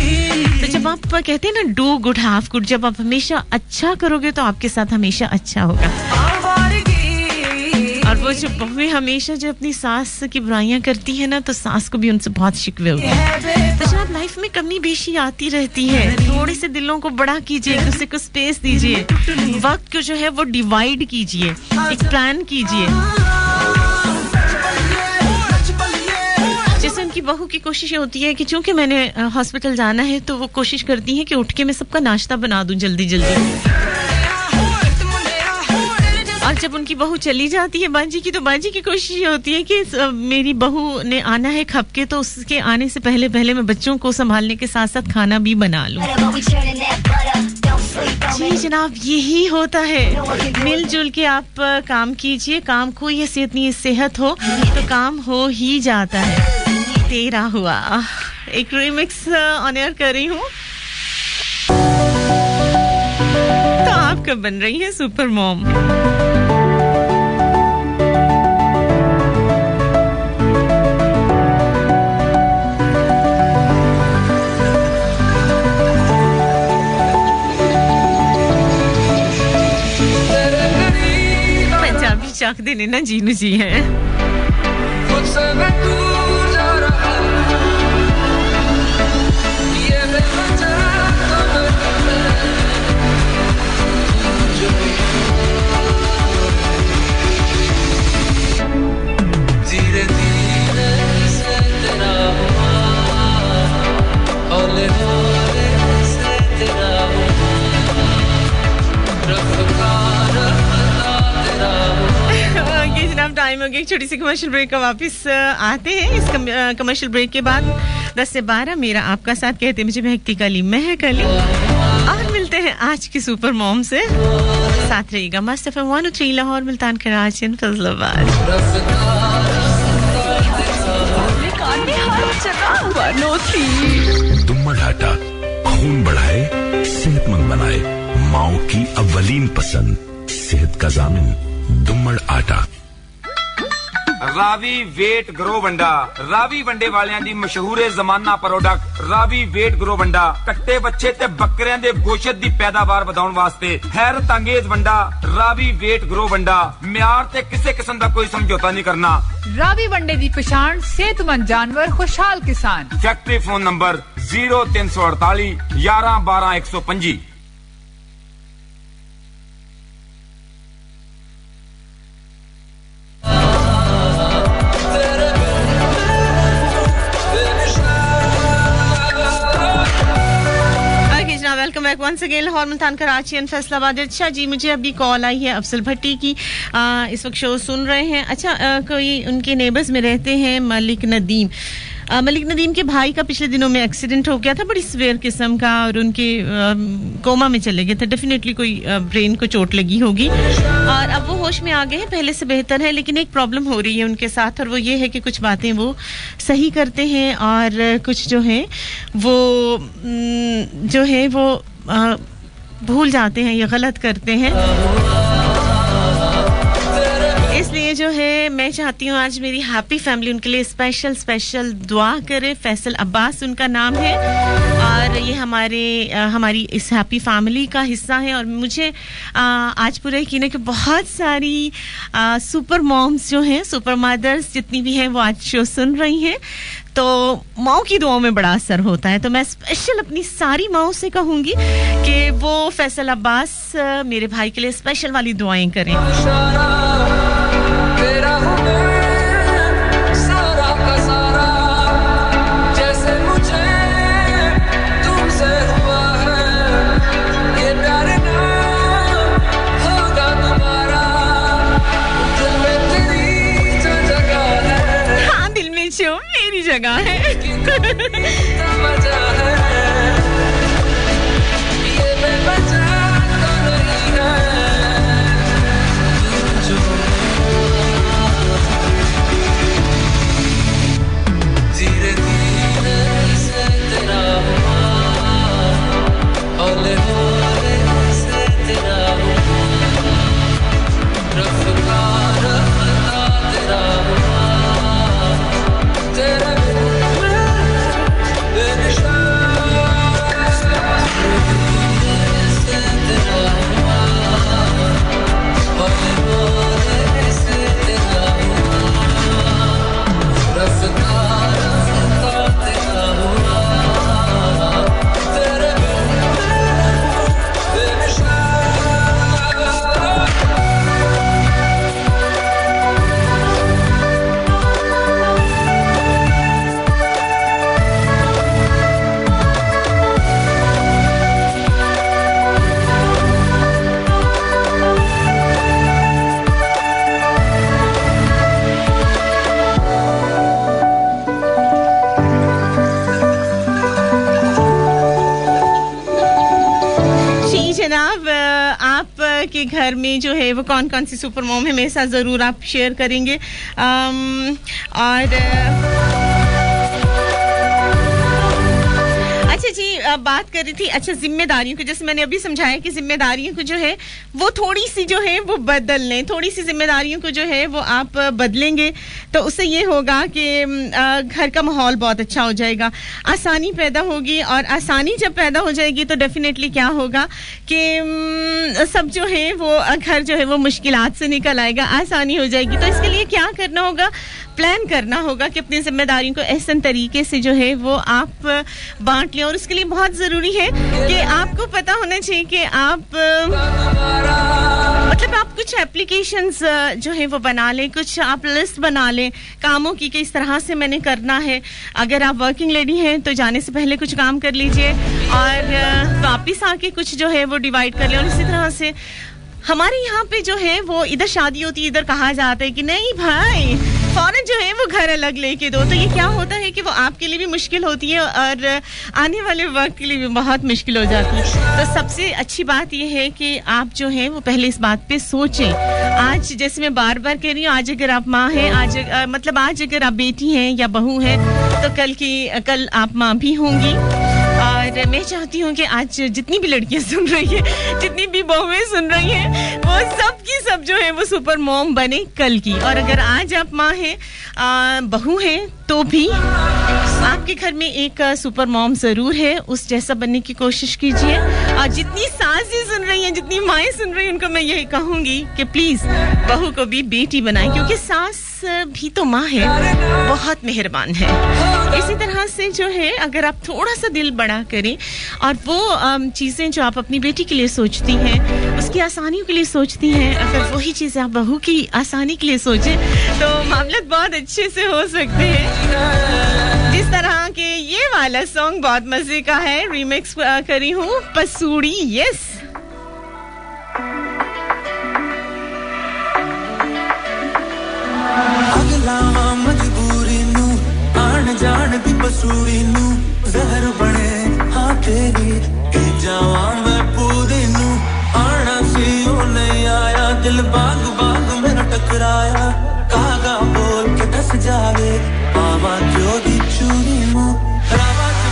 तो जब आप कहते हैं ना डू गुड हाफ गुड, जब आप हमेशा अच्छा करोगे तो आपके साथ हमेशा अच्छा होगा। और वो जो बहुएं हमेशा जो अपनी सास की बुराइयां करती है ना, तो सास को भी उनसे बहुत शिकवे होते हैं। तो जब लाइफ में कमी बेशी आती रहती है, थोड़े से दिलों को बड़ा कीजिए, एक दूसरे को स्पेस दीजिए, वक्त को जो है वो डिवाइड कीजिए, एक प्लान कीजिए। जैसे उनकी बहू की कोशिश होती है कि चूंकि मैंने हॉस्पिटल जाना है, तो वो कोशिश करती है कि उठ के मैं सबका नाश्ता बना दूं जल्दी जल्दी। और जब उनकी बहू चली जाती है बाजी की, तो बाजी की कोशिश ये होती है कि मेरी बहू ने आना है खप के, तो उसके आने से पहले पहले मैं बच्चों को संभालने के साथ साथ खाना भी बना लूं। जी जनाब, यही होता है, मिलजुल के आप काम कीजिए, काम कोई हैसियत नहीं, सेहत हो तो काम हो ही जाता है। तेरा हुआ एक रिमिक्स ऑन एयर कर रही हूँ, तो आप कब बन रही हैं सुपर मॉम? पंजाबी चाक देने ना जीनू जी हैं। टाइम हो गया एक छोटी सी कमर्शियल ब्रेक का, वापस आते हैं इस कमर्शियल ब्रेक के बाद 10 से 12 मेरा आपका साथ कहते मुझे महकती कली महक अली, और मिलते हैं आज की सुपर मॉम से। साथ रहिएगा मस्त एफएम 103 लाहौर, मुल्तान, कराची, फैसलाबाद। दुम्मड़ आटा खून बढ़ाए, सेहतमंद बनाए, माओ की अव्वलीन पसंद, सेहत का जामिन दुम्मड़ आटा। रावी वेट ग्रो वंडा, रावी वंडे वालियां दी मशहूर जमाना प्रोडक्ट रावी वेट ग्रो वंडा, कट्टे बच्चे ते बकरियां दे गोशत दी पैदावार बढ़ाउण वास्ते हैरत अंगेज वंडा रावी वेट ग्रो वंडा, म्यार ते किसी किस्म दा कोई समझौता नहीं करना। रावी वंडे दी पहचान सेहतमंद जानवर, खुशहाल किसान। Factory phone number 0348 11 12 125। Welcome back once again Lahore, Multan, Karachi and Faisalabad. अच्छा जी, मुझे अभी कॉल आई है अफसल भट्टी की, इस वक्त शो सुन रहे हैं। अच्छा, कोई उनके नेबर्स में रहते हैं मलिक नदीम। मलिक नदीम के भाई का पिछले दिनों में एक्सीडेंट हो गया था, बड़ी सीवियर किस्म का, और उनके कोमा में चले गए थे। डेफिनेटली कोई ब्रेन को चोट लगी होगी और अब वो होश में आ गए हैं, पहले से बेहतर है, लेकिन एक प्रॉब्लम हो रही है उनके साथ, और वो ये है कि कुछ बातें वो सही करते हैं और कुछ जो है वो भूल जाते हैं या गलत करते हैं। इसलिए लिए जो है मैं चाहती हूँ आज मेरी हैप्पी फैमिली उनके लिए स्पेशल दुआ करे। फैसल अब्बास उनका नाम है और ये हमारी इस हैप्पी फैमिली का हिस्सा है। और मुझे आज पूरा यकीन है कि बहुत सारी सुपर मॉम्स जो हैं, सुपर मदर्स जितनी भी हैं वो आज शो सुन रही हैं, तो माओ की दुआओं में बड़ा असर होता है। तो मैं स्पेशल अपनी सारी माओ से कहूंगी कि वो फैसल अब्बास मेरे भाई के लिए स्पेशल वाली दुआएं करें। हाँ, दिल में जो मेरी जगह है। के घर में जो है वो कौन-कौन सी सुपर मॉम है मेरे साथ जरूर आप शेयर करेंगे। और अच्छा जी, बात कर रही थी अच्छा जिम्मेदारियों की, जैसे मैंने अभी समझाया कि जिम्मेदारियों को जो है वो थोड़ी सी जो है वो बदल लें, थोड़ी सी जिम्मेदारियों को जो है वो आप बदलेंगे तो उससे ये होगा कि घर का माहौल बहुत अच्छा हो जाएगा, आसानी पैदा होगी। और आसानी जब पैदा हो जाएगी तो डेफिनेटली क्या होगा कि सब जो है वो घर जो है वो मुश्किलात से निकल आएगा, आसानी हो जाएगी। तो इसके लिए क्या करना होगा, प्लान करना होगा कि अपनी जिम्मेदारियों को ऐसे तरीके से जो है वो आप बांट लें। और उसके लिए बहुत ज़रूरी है कि आपको पता होना चाहिए कि आप मतलब आप कुछ एप्लीकेशंस जो है वो बना लें, कुछ आप लिस्ट बना लें कामों की कि इस तरह से मैंने करना है। अगर आप वर्किंग लेडी हैं तो जाने से पहले कुछ काम कर लीजिए और वापस आके कुछ जो है वो डिवाइड कर लें। और इसी तरह से हमारे यहाँ पे जो है वो इधर शादी होती है, इधर कहा जाता है कि नहीं भाई फौरन जो है वो घर अलग लेके दो, तो ये क्या होता है कि वो आपके लिए भी मुश्किल होती है और आने वाले वक्त के लिए भी बहुत मुश्किल हो जाती है। तो सबसे अच्छी बात ये है कि आप जो है वो पहले इस बात पे सोचें। आज जैसे मैं बार बार कह रही हूँ, आज अगर आप माँ हैं, आज अगर आप बेटी हैं या बहू हैं तो कल आप माँ भी होंगी। और मैं चाहती हूँ कि आज जितनी भी लड़कियां सुन रही हैं, जितनी भी बहुएं सुन रही हैं, वो सब की सब जो है वो सुपर मॉम बने कल की। और अगर आज आप माँ हैं, बहू हैं, तो भी आपके घर में एक सुपर मॉम जरूर है, उस जैसा बनने की कोशिश कीजिए। और जितनी सासें सुन रही हैं, जितनी माएँ सुन रही हैं, उनको मैं यही कहूँगी कि प्लीज बहू को भी बेटी बनाएं, क्योंकि सास भी तो माँ है, बहुत मेहरबान है। इसी तरह से जो है अगर आप थोड़ा सा दिल बड़ा करें और वो चीजें जो आप अपनी बेटी के लिए सोचती हैं, उसकी आसानियों के लिए सोचती हैं, अगर वही चीजें आप बहू की आसानी के लिए सोचें तो मामले बहुत अच्छे से हो सकते हैं। जिस तरह के ये वाला सॉन्ग बहुत मजे का है, रीमिक्स करी हूँ पसूड़ी। यस, अगला मजबूरी नू आन जान दी पसूड़ी नू जहर बने हाँ तेरी जावां मैं पूरी नू आना सी ओ नहीं आया, दिल बाग बाग मेरा टकराया, कागा बोल के दस जावे बाबा जो दी चूरी नू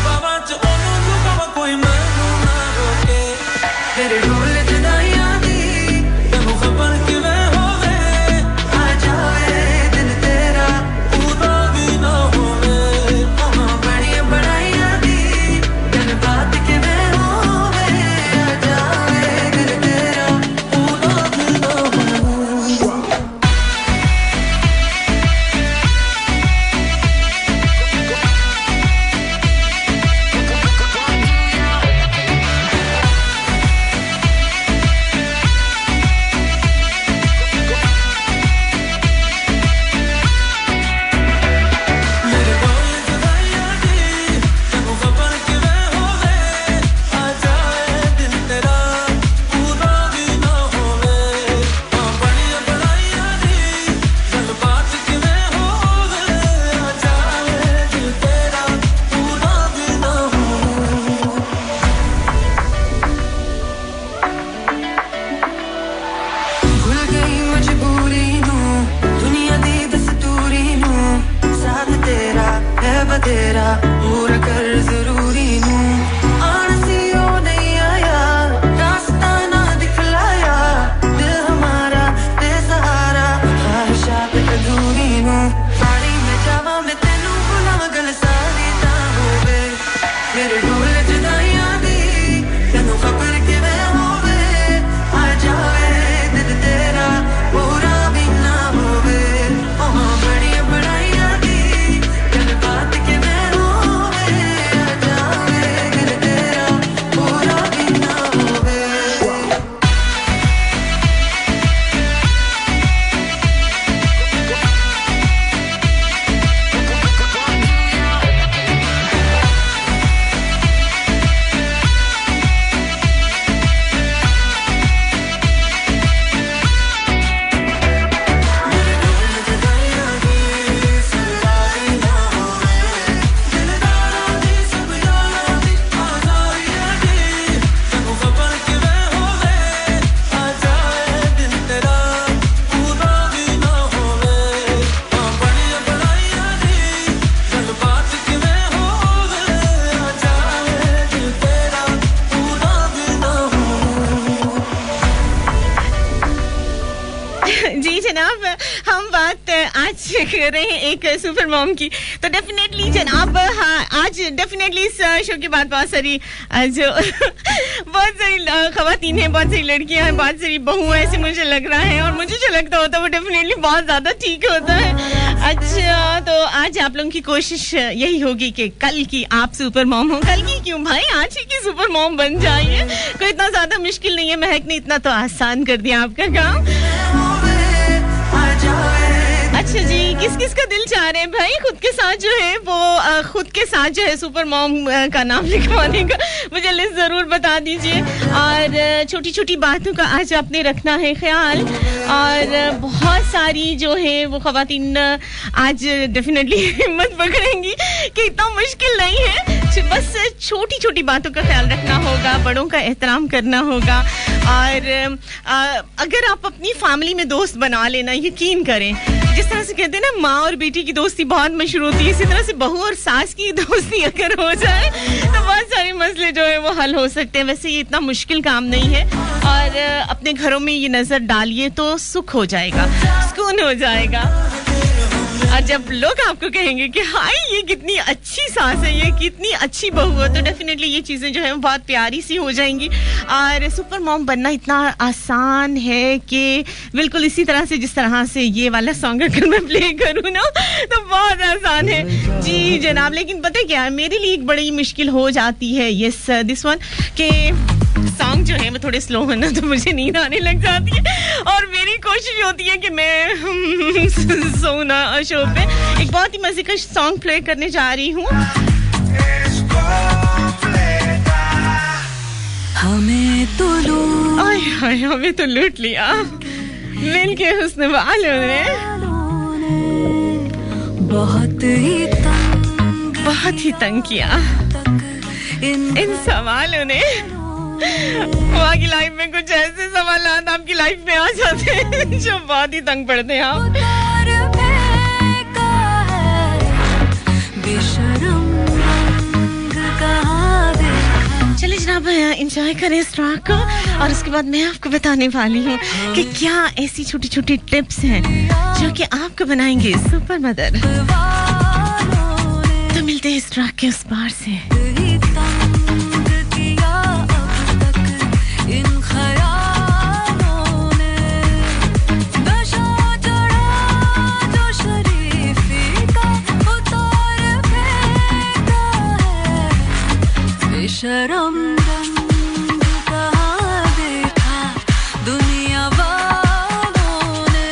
बाबा च ओनू जो बाबा कोई मैनू ना रोके तेरे ढोल जनाइया दी तू खबर किवें होवे आ जा तेरा पूरा कर जरूरी नू आनसी ओ नहीं आया रास्ता ना दिखलाया दिल हमारा बेसहारा ख्वाहिशात अधूरी नू साड़ी में जावा मैं तेनू बुला गल सारी ता होवे मेरे ढोल जुदाइयां दी तेनू खबर किवें होवे आ जावे दिल तेरा पूरा भी ना होवे ओ बड़ी बड़ाइयां दी गल बात किवें होवे आ जावे दिल तेरा पूरा भी ना होवे जी जनाब, हम बात आज कर रहे हैं एक सुपर मॉम की, तो डेफिनेटली जनाब, हाँ, आज डेफिनेटली इस शो के बाद बहुत सारी जो बहुत सारी खवातीन हैं, बहुत सारी लड़कियां हैं, बहुत सारी बहू हैं, ऐसे मुझे लग रहा है, और मुझे जो लगता होता है वो डेफिनेटली बहुत ज्यादा ठीक होता है। अच्छा, तो आज आप लोगों की कोशिश यही होगी कि कल की आप सुपर मॉम हो। कल की क्यों भाई, आज ही की सुपर मॉम बन जाइए, कोई इतना ज्यादा मुश्किल नहीं है। महक ने इतना तो आसान कर दिया आपका काम। अच्छा जी, किस किस का दिल चाह रहे हैं भाई खुद के साथ जो है वो खुद के साथ जो है सुपर मॉम का नाम लिखवाने का, मुझे लिस्ट जरूर बता दीजिए। और छोटी छोटी बातों का आज आपने रखना है ख्याल, और बहुत सारी जो है वो खवातीन आज डेफिनेटली हिम्मत पकड़ेंगी कि इतना मुश्किल नहीं है, बस छोटी छोटी बातों का ख्याल रखना होगा, बड़ों का एहतराम करना होगा। और अगर आप अपनी फैमिली में दोस्त बना लेना, यकीन करें, जिस तरह से कहते हैं ना माँ और बेटी की दोस्ती बहुत मशहूर होती है, इसी तरह से बहू और सास की दोस्ती अगर हो जाए तो बहुत सारे मसले जो है वो हल हो सकते हैं। वैसे ये इतना मुश्किल काम नहीं है, और अपने घरों में ये नजर डालिए तो सुख हो जाएगा, सुकून हो जाएगा। और जब लोग आपको कहेंगे कि हाय ये कितनी अच्छी सास है, ये कितनी अच्छी बहू है, तो डेफिनेटली ये चीजें जो है बहुत प्यारी सी हो जाएंगी। और सुपर मॉम बनना इतना आसान है कि बिल्कुल इसी तरह से जिस तरह से ये वाला सॉन्ग अगर मैं प्ले करूँ ना तो बहुत आसान है जी जनाब। लेकिन पता है क्या, मेरे लिए एक बड़ी मुश्किल हो जाती है यस दिस वन, के सॉन्ग जो है वो थोड़े स्लो है ना, तो मुझे नींद आने लग जाती है, और मेरी कोशिश होती है कि मैं सोना शो पे। एक बहुत ही मजे का सॉन्ग प्ले करने जा रही हूँ। हमें तो लूट लिया मिल के हुस्न वालों ने, बहुत ही तंग किया इन सवालों ने। वहाँ की लाइफ में कुछ ऐसे सवाल आपकी लाइफ में आ जाते हैं जो बहुत ही तंग पड़ते हैं आप। चलिए जनाब, एंजॉय करें इस ट्रैक को, और उसके बाद मैं आपको बताने वाली हूँ कि क्या ऐसी छोटी छोटी टिप्स हैं जो कि आपको बनाएंगे सुपर मदर। तो मिलते हैं इस ट्रैक के उस पार से। शर्म रंग कहाँ देखा दुनिया वालों ने।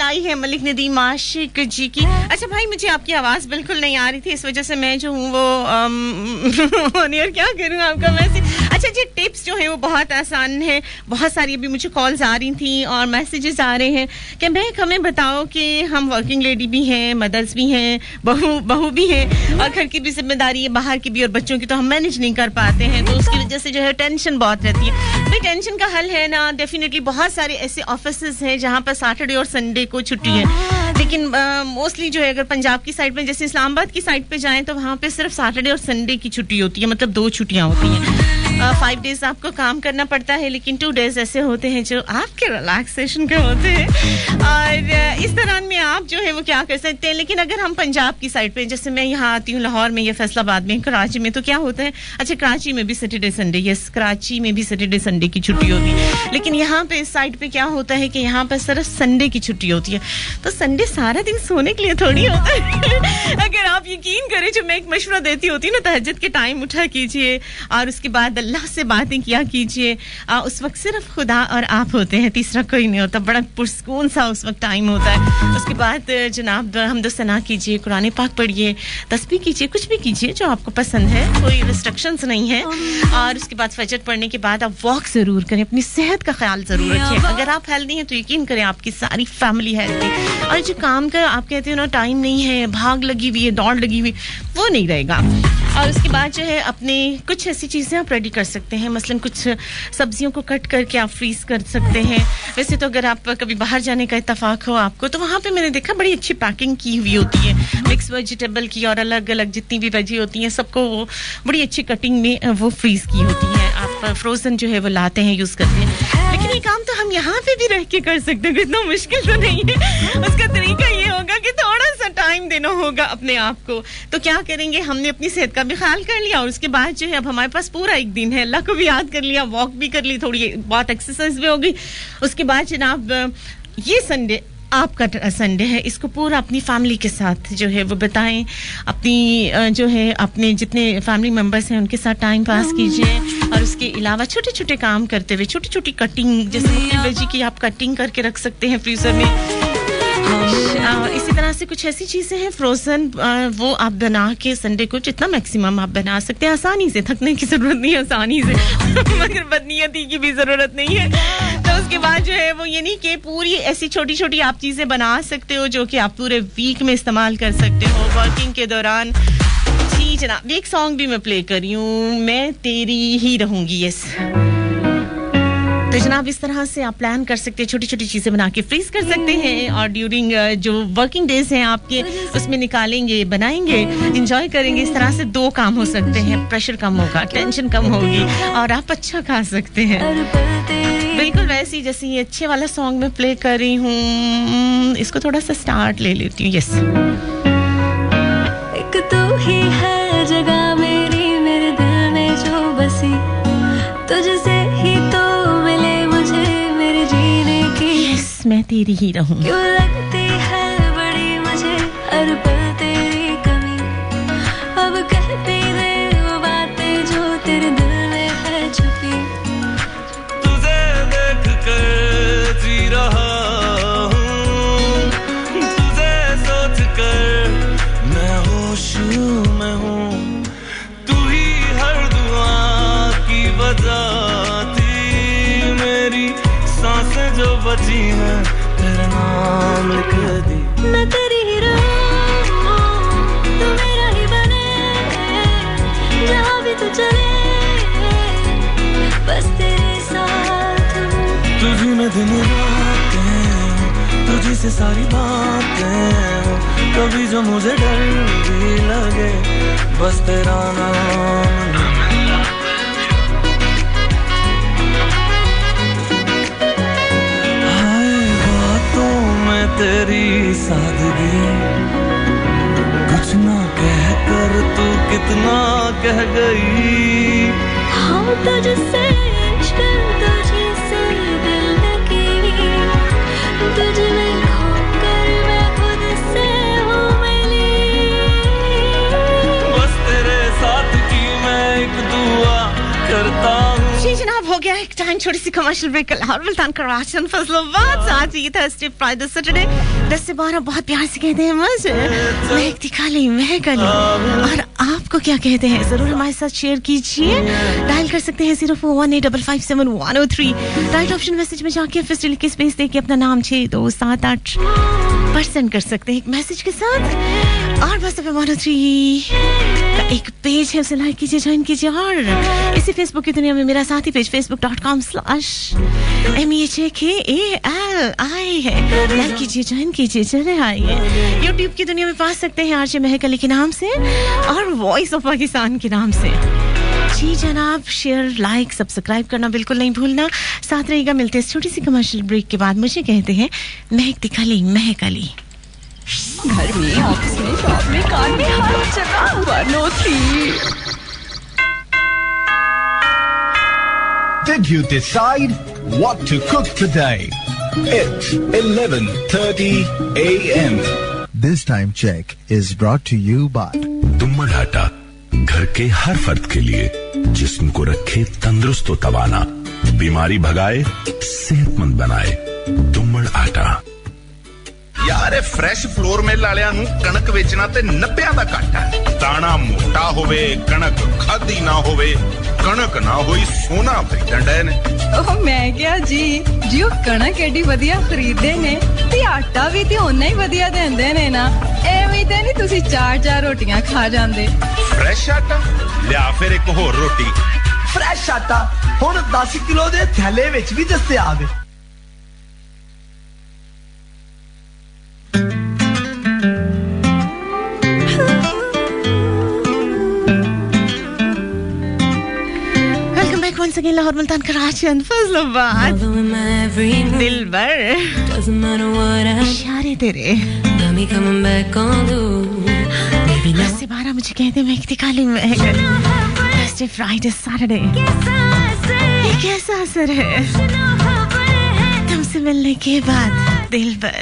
आई है मलिक नदीम आशिक जी की। अच्छा भाई, मुझे आपकी आवाज़ बिल्कुल नहीं आ रही थी, इस वजह से मैं जो हूँ वो और क्या करूँ आपका मैसेज। अच्छा जी, टिप्स जो है वो बहुत आसान है। बहुत सारी अभी मुझे कॉल्स आ रही थी और मैसेजेस आ रहे हैं कि मैं हमें बताओ कि हम वर्किंग लेडी भी हैं, मदर्स भी हैं, बहू भी हैं और घर की भी जिम्मेदारी है, बाहर की भी, और बच्चों की तो हम मैनेज नहीं कर पाते हैं, तो उसकी वजह से जो है टेंशन बहुत रहती है। भाई टेंशन का हल है ना, डेफिनेटली बहुत सारे ऐसे ऑफिसेज हैं जहाँ पर सैटरडे और संडे को छुट्टी है, लेकिन मोस्टली जो है अगर पंजाब की साइड में, जैसे इस्लामाबाद की साइड पे जाएं तो वहाँ पे सिर्फ सैटरडे और संडे की छुट्टी होती है, मतलब 2 छुट्टियाँ होती हैं। 5 डेज आपको काम करना पड़ता है, लेकिन 2 डेज ऐसे होते हैं जो आपके रिलैक्सेशन के होते हैं, और इस दौरान में आप जो है वो क्या कर सकते हैं। लेकिन अगर हम पंजाब की साइड पे, जैसे मैं यहाँ आती हूँ लाहौर में या फैसलाबाद में, कराची में, तो क्या होता है, अच्छा कराची में भी सैटरडे संडे, यस कराची में भी सैटरडे संडे की छुट्टी होती है, लेकिन यहाँ पे इस साइड पे क्या होता है कि यहाँ पर सिर्फ संडे की छुट्टी होती है। तो संडे सारा दिन सोने के लिए थोड़ी होता है। अगर आप यकीन करें, जो मैं एक मशवरा देती होती हूँ ना, तहज्जुद के टाइम उठा कीजिए और उसके बाद अल्लाह से बातें किया कीजिए। उस वक्त सिर्फ खुदा और आप होते हैं, तीसरा कोई नहीं होता, बड़ा पुरसकून सा उस वक्त टाइम होता है। उसके बाद जनाब हमद सना कीजिए, कुरान पाक पढ़िए, तस्बीह कीजिए, कुछ भी कीजिए जो आपको पसंद है, कोई रिस्ट्रिक्शंस नहीं है। और उसके बाद फजर पढ़ने के बाद आप वॉक जरूर करें, अपनी सेहत का ख्याल जरूर रखें। अगर आप हेल्दी हैं तो यकीन करें आपकी सारी फैमिली हेल्दी, और जो काम का आप कहते हो ना टाइम नहीं है, भाग लगी हुई है, दौड़ लगी हुई, वो नहीं रहेगा। और उसके बाद जो है अपने कुछ ऐसी चीज़ें आप रेडी कर सकते हैं, मसलन कुछ सब्जियों को कट करके आप फ्रीज कर सकते हैं। वैसे तो अगर आप कभी बाहर जाने का इत्तेफाक हो आपको, तो वहाँ पे मैंने देखा बड़ी अच्छी पैकिंग की हुई होती है मिक्स वेजिटेबल की, और अलग अलग जितनी भी वेजी होती हैं सबको वो बड़ी अच्छी कटिंग में वो फ्रीज की होती है। आप फ्रोजन जो है वो लाते हैं, यूज़ करते हैं। लेकिन ये काम तो हम यहाँ पे भी रह के कर सकते हैं, इतना मुश्किल तो नहीं है। उसका तरीका ये होगा कि थोड़ा सा टाइम देना होगा अपने आप को। तो क्या करेंगे, हमने अपनी सेहत का भी ख्याल कर लिया, और उसके बाद जो है अब हमारे पास पूरा एक दिन है, अल्लाह को भी याद कर लिया, वॉक भी कर ली, थोड़ी बहुत एक्सरसाइज भी होगी। उसके बाद जनाब ये संडे आपका संडे है, इसको पूरा अपनी फैमिली के साथ जो है वो बताएं, अपनी जो है अपने जितने फैमिली मेंबर्स हैं उनके साथ टाइम पास कीजिए। और उसके अलावा छोटे छोटे काम करते हुए, छोटी छोटी कटिंग, जैसे वेजी की आप कटिंग करके रख सकते हैं फ्रीजर में। इसी तरह से कुछ ऐसी चीजें हैं फ्रोजन, वो आप बना के संडे को जितना मैक्सिमम आप बना सकते हैं, आसानी से, थकने की जरूरत नहीं है, आसानी से मगर बदनीयती की भी जरूरत नहीं है। तो उसके बाद जो है वो ये नहीं कि पूरी ऐसी छोटी छोटी आप चीजें बना सकते हो जो कि आप पूरे वीक में इस्तेमाल कर सकते हो वर्किंग के दौरान। जी जनाब, एक सॉन्ग भी मैं प्ले कर रही हूँ, मैं तेरी ही रहूंगी, यस। तो जनाब इस तरह से आप प्लान कर सकते हैं, छोटी छोटी चीज़ें बना के फ्रीज कर सकते हैं, और ड्यूरिंग जो वर्किंग डेज हैं आपके उसमें निकालेंगे, बनाएंगे, एंजॉय करेंगे। इस तरह से 2 काम हो सकते हैं, प्रेशर कम होगा, टेंशन कम होगी, और आप अच्छा खा सकते हैं। बिल्कुल वैसे ही जैसे ये अच्छे वाला सॉन्ग मैं प्ले कर रही हूँ, इसको थोड़ा सा स्टार्ट ले लेती हूँ, यस। एक तू ही है जगह मेरी, मेरे दिल में जो बसी, तुझसे ही तो मैं तेरी ही रहूं। क्यों लगती है बड़ी मुझे हर पल तेरी कमी, अब कहती दे वो बातें जो तेरे दिल में है छुपी। तुझे देख कर जी रहा हूँ, तुझे सोच कर मैं होश में हूँ, तू ही हर दुआ की वजह थी, मेरी सांसें जो बची हैं तेरा नाम लिख दी। मैं तेरी ही रहूं, तू मेरा ही बने, जहाँ भी तू चले बस तेरे साथ हूँ। तुझी में दिन रातें, तुझी से सारी बातें, कभी जो मुझे डर भी लगे बस तेरा नाम। तेरी सादगी कुछ ना कह कर तू कितना कह गई, हम तुझसे इश्क तुझसे दिल लगी, तुझ में खोकर मैं खुद से हूँ मिली, बस तेरे साथ की मैं एक दुआ करता हूँ। जी जनाब, हो गया एक टाइम, छोटी सी कमर्शियल ब्रेक। लाहौर मुल्तान कराची फैसलाबाद, आज ये थर्सडे फ्राइडे सैटरडे 10 से 12 बहुत प्यार से कहते हैं मुझे महक दिखाली महक अली। और आपको क्या कहते हैं जरूर हमारे साथ शेयर कीजिए। डायल कर सकते हैं 0418557103। राइट ऑप्शन मैसेज में जाके फिर लिख के स्पेस देके अपना नाम 6278 पसंद कर सकते हैं एक मैसेज के साथ। और बस अब 103 का एक पेज है उसे लाइक कीजिए, ज्वाइन कीजिए। और इसी फेसबुक की दुनिया में मेरा साथी पेज facebook.com/MEHKALI है। लाइक कीजिए, ज्वाइन कीजिए, चले आइए। यूट्यूब की दुनिया में पा सकते हैं आरजे महक अली के नाम से और वॉइस ऑफ पाकिस्तान के नाम से। जी जनाब, शेयर लाइक सब्सक्राइब करना बिल्कुल नहीं भूलना। साथ रहेगा। मिलते हैं छोटी सी कमर्शियल ब्रेक के बाद। मुझे कहते हैं महक दिखाली महक अली। घर में, ऑफिस में, शॉप में, कार में, हर जगह 103। Did you decide what to cook today? It's 11:30 a.m. This time check is brought to you by दुम्मड़ आटा, घर के हर फर्द के लिए, जिस्म को रखे तंदुरुस्त और तवाना, बीमारी भगाए, सेहतमंद बनाए। दुम्मड़ आटा। यार फ्रेश फ्लोर मिल वालियां नूं कणक वेचना ते 90 दा घाटा है। दाना मोटा होवे, कणक खादी ना होवे, कणक ना होई सोना खरीदण ने। ओह मैं क्या जी जियो कणक एडी वधिया खरीददे ने ते आटा भी ते ओना ही वधिया देंदे ने ना। एवें ते नहीं तुसी 4-4 रोटियां खा जांदे। फ्रेश आटा लिया फिर एक होर रोटी। फ्रेश आटा हुण 10 किलो दे थैले विच भी दस्तयाब है। once again Lahore Multan Karachi and Faisalabad दिलबर इशारे तेरे 10 से 12 मुझे कहते मैं दिखाली महक थर्सडे फ्राइडे सैटरडे ये कैसा असर है तुमसे मिलने के बाद दिलबर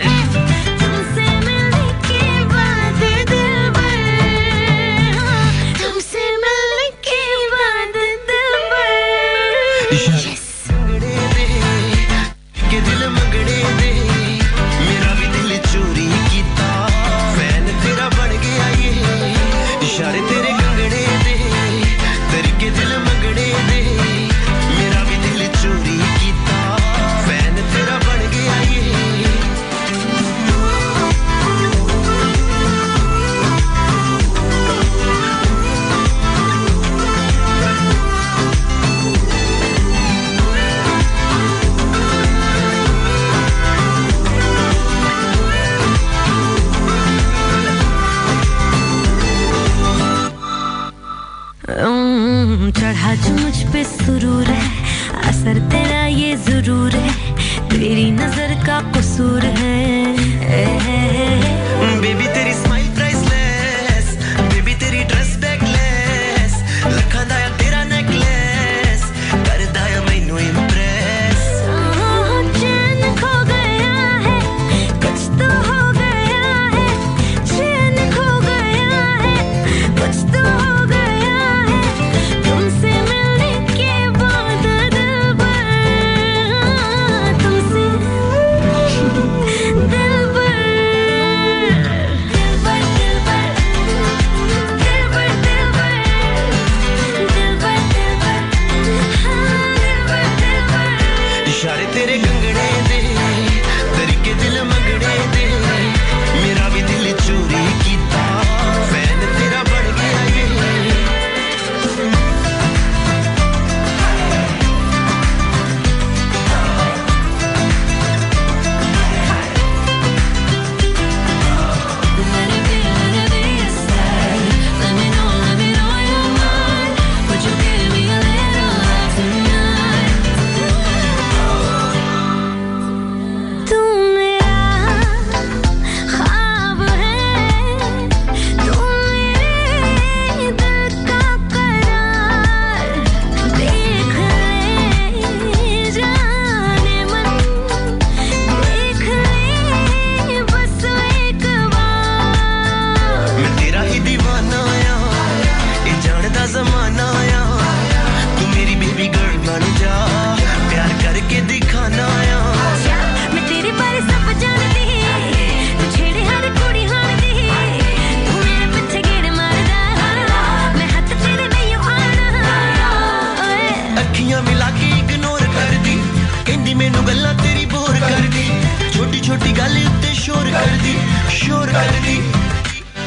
चढ़ा जो मुझ पे सुरूर है असर तेरा ये जरूर है तेरी नजर का कसूर है बेबी तेरी स्माइल प्राइसलेस बेबी तेरी ड्रेस बैकलेस लखा दा तेरा नेकलेस करदा है मैनू इंप्रेस चैन खो गया है कुछ तो हो गया है चैन खो गया है कुछ तो हो गया है तुमसे मिलने के बाद दिलबर तुमसे दिलबर इशारे तेरे गंगड़े दे तरीके दिल मंगड़े दे मेरा भी दिल चोरी कीता फैन तेरा बन गया ये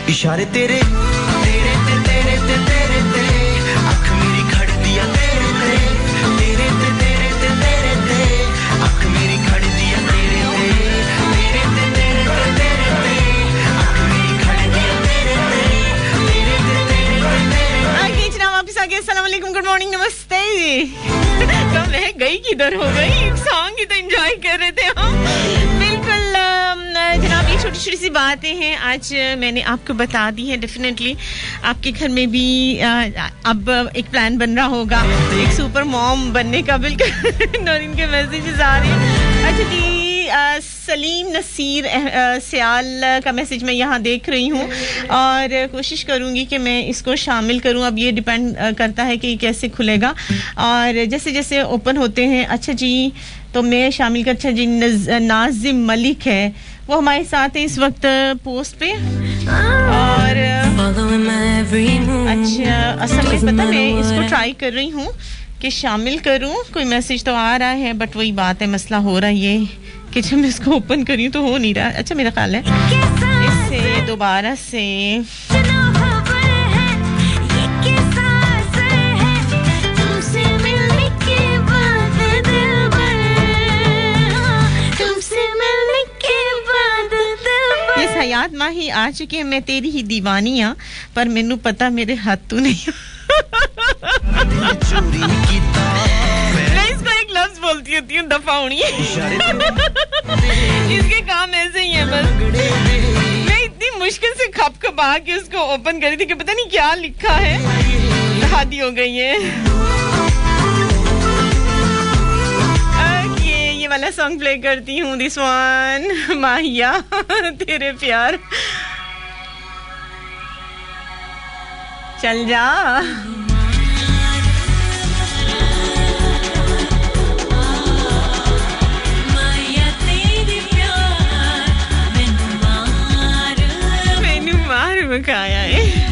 इशारे तेरे तेरे ते तेरे ते तेरे ते अख मेरी खड़दिया तेरे ते तेरे ते तेरे ते तेरे ते अख मेरी खड़दिया तेरे ते तेरे ते तेरे ते तेरे ते अख मेरी खड़दिया तेरे ते तेरे ते तेरे ते तेरे आगे जनाब वापस आ गए अस्सलाम वालेकुम गुड मॉर्निंग नमस्ते तो मैं गई किधर हो गई एक सॉन्ग ही तो एंजॉय कर रहे थे हम बिल्कुल जनाब ये छोटी छोटी सी बातें हैं आज मैंने आपको बता दी है डेफिनेटली आपके घर में भी अब एक प्लान बन रहा होगा एक सुपर मॉम बनने का बिल्कुल नौरीन के मैसेजेस आ रहे हैं अच्छा जी सलीम नसीर सियाल का मैसेज मैं यहाँ देख रही हूँ और कोशिश करूँगी कि मैं इसको शामिल करूँ अब ये डिपेंड करता है कि कैसे खुलेगा और जैसे जैसे ओपन होते हैं अच्छा जी तो मैं शामिल कर अच्छा जी नाजिम मलिक है वो हमारे साथ है इस वक्त पोस्ट पे और अच्छा असल में पता मैं इसको ट्राई कर रही हूँ कि शामिल करूँ कोई मैसेज तो आ रहा है बट वही बात है मसला हो रहा है ये कि जब मैं इसको ओपन करी तो हो नहीं रहा अच्छा मेरा ख्याल है इससे दोबारा से हयात माही आ चुके हैं मैं तेरी ही दीवानी हां पर मेनू पता मेरे हाथ तू नहीं मैं इसको एक लफ्ज बोलती होती हूं दफाउनी इसके काम ऐसे ही हैं बस मैं इतनी मुश्किल से खप खपा के उसको ओपन करी थी कि पता नहीं क्या लिखा है हादी हो गई है ये वाला सॉन्ग प्ले करती हूँ दिस वन माहिया तेरे प्यार चल जा मैनू मार मुकाया है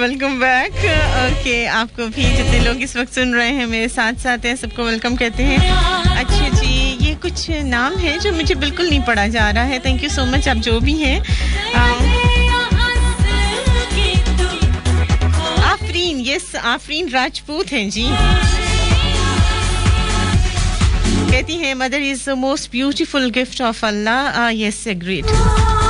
वेलकम बैक ओके आपको भी जितने लोग इस वक्त सुन रहे हैं मेरे साथ साथ हैं सबको वेलकम कहते हैं अच्छा जी ये कुछ नाम है जो मुझे बिल्कुल नहीं पढ़ा जा रहा है थैंक यू सो मच आप जो भी हैं आफरीन यस आफरीन राजपूत हैं जी कहती हैं mother is the most beautiful gift of Allah yes agreed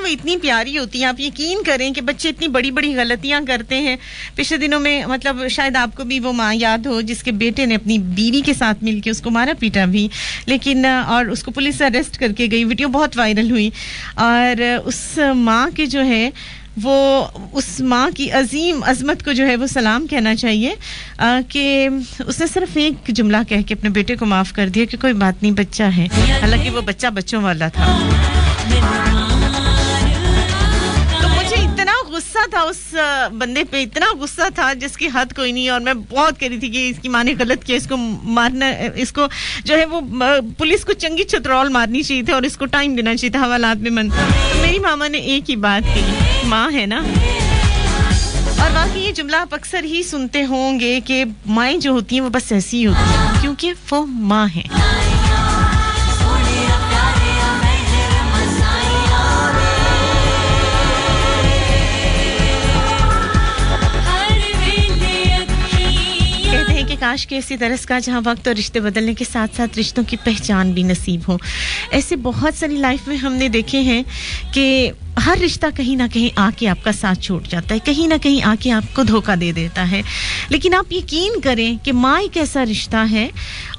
वो इतनी प्यारी होती हैं आप यकीन करें कि बच्चे इतनी बड़ी-बड़ी गलतियां करते हैं पिछले दिनों में मतलब शायद आपको भी वो मां याद हो जिसके बेटे ने अपनी बीवी के साथ मिलके उसको मारा पीटा भी लेकिन और उसको पुलिस अरेस्ट करके गई वीडियो बहुत वायरल हुई और उस मां के जो है वो उस मां की अजीम अजमत को जो है वो सलाम कहना चाहिए कि उसने सिर्फ एक जुमला कह के अपने बेटे को माफ कर दिया कि कोई बात नहीं बच्चा है हालांकि वो बच्चा बच्चों वाला था गुस्सा था उस बंदे पे, इतना गुस्सा था जिसकी हद कोई नहीं। और मैं बहुत कह रही थी कि इसकी माँ ने गलत किया, इसको मारना, इसको जो है वो पुलिस को चंगी चतरौल मारनी चाहिए थी और इसको टाइम देना चाहिए था हवालात में मन। तो मेरी मामा ने एक ही बात की, माँ है ना। और वाकई ये जुमला आप अक्सर ही सुनते होंगे कि माएँ जो होती हैं वो बस ऐसी ही होती हैं क्योंकि वो माँ है। कहते हैं कि काश के ऐसी तरस का जहाँ वक्त और रिश्ते बदलने के साथ साथ रिश्तों की पहचान भी नसीब हो। ऐसे बहुत सारी लाइफ में हमने देखे हैं कि हर रिश्ता कहीं ना कहीं आके आपका साथ छोड़ जाता है, कहीं ना कहीं आके आपको धोखा दे देता है। लेकिन आप यकीन करें कि माँ एक ऐसा रिश्ता है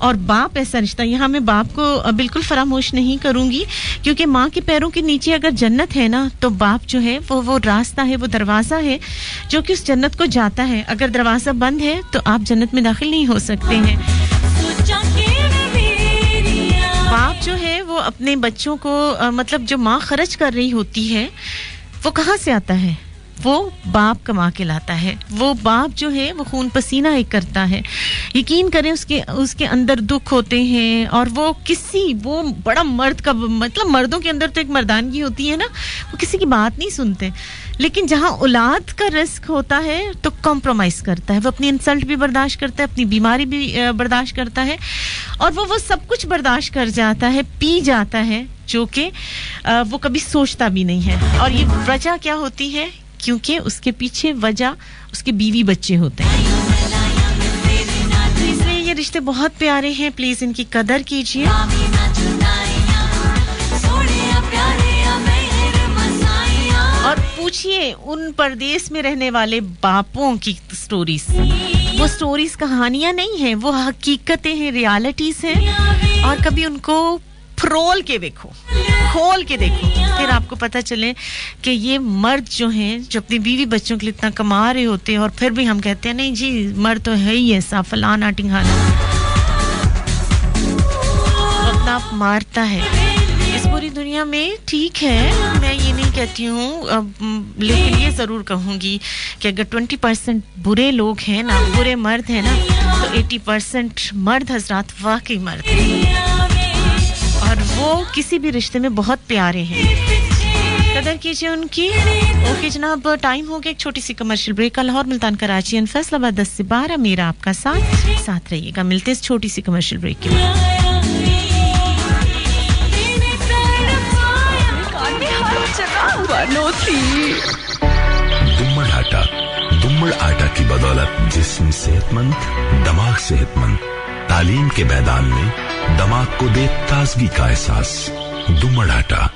और बाप ऐसा रिश्ता। यहाँ मैं बाप को बिल्कुल फरामोश नहीं करूँगी क्योंकि माँ के पैरों के नीचे अगर जन्नत है ना तो बाप जो है वो रास्ता है, वो दरवाज़ा है जो कि उस जन्नत को जाता है। अगर दरवाज़ा बंद है तो आप जन्नत में दाखिल नहीं हो सकते हैं। बाप जो है वो अपने बच्चों को मतलब जो माँ खर्च कर रही होती है वो कहाँ से आता है? वो बाप कमा के लाता है। वो बाप जो है वो खून पसीना एक करता है। यकीन करें उसके अंदर दुख होते हैं और वो बड़ा मर्द का मतलब मर्दों के अंदर तो एक मर्दानगी होती है ना, वो किसी की बात नहीं सुनते। लेकिन जहाँ औलाद का रिस्क होता है तो कॉम्प्रोमाइज करता है, वो अपनी इंसल्ट भी बर्दाश्त करता है, अपनी बीमारी भी बर्दाश्त करता है और वो सब कुछ बर्दाश्त कर जाता है, पी जाता है, जो कि वो कभी सोचता भी नहीं है। और ये वजह क्या होती है? क्योंकि उसके पीछे वजह उसके बीवी बच्चे होते हैं। इसलिए ये रिश्ते बहुत प्यारे हैं, प्लीज इनकी कदर कीजिए। और पूछिए उन परदेश में रहने वाले बापों की स्टोरीज। वो स्टोरीज कहानियां नहीं हैं, वो हकीकतें हैं, रियलिटीज हैं। और कभी उनको फ्रोल के देखो, खोल के देखो, फिर आपको पता चले कि ये मर्द जो हैं जो अपनी बीवी बच्चों के लिए इतना कमा रहे होते हैं और फिर भी हम कहते हैं नहीं जी मर्द तो है ही ऐसा फलाना टिंगाना, अपना आप मारता है। इस पूरी दुनिया में ठीक है, मैं ये नहीं कहती हूँ, लेकिन ये ज़रूर कहूँगी कि अगर 20% बुरे लोग हैं ना, बुरे मर्द हैं ना, तो 80% मर्द हजरात वाकई मर्द हैं और वो किसी भी रिश्ते में बहुत प्यारे हैं। कदर कीजिए उनकी। ओके जनाब, टाइम हो गया एक छोटी सी कमर्शियल ब्रेक का। लाहौर, मुल्तान, कराची एंड फैसलाबाद 10 से 12 मेरा आपका साथ रहिएगा। मिलते हैं इस छोटी सी कमर्शियल ब्रेक के बाद। दुम्मड़ आटा की बदौलत जिस्म सेहतमंद, दिमाग सेहतमंद। तालीम के मैदान में दिमाग को दे ताजगी का एहसास। दुम्मड़ आटा।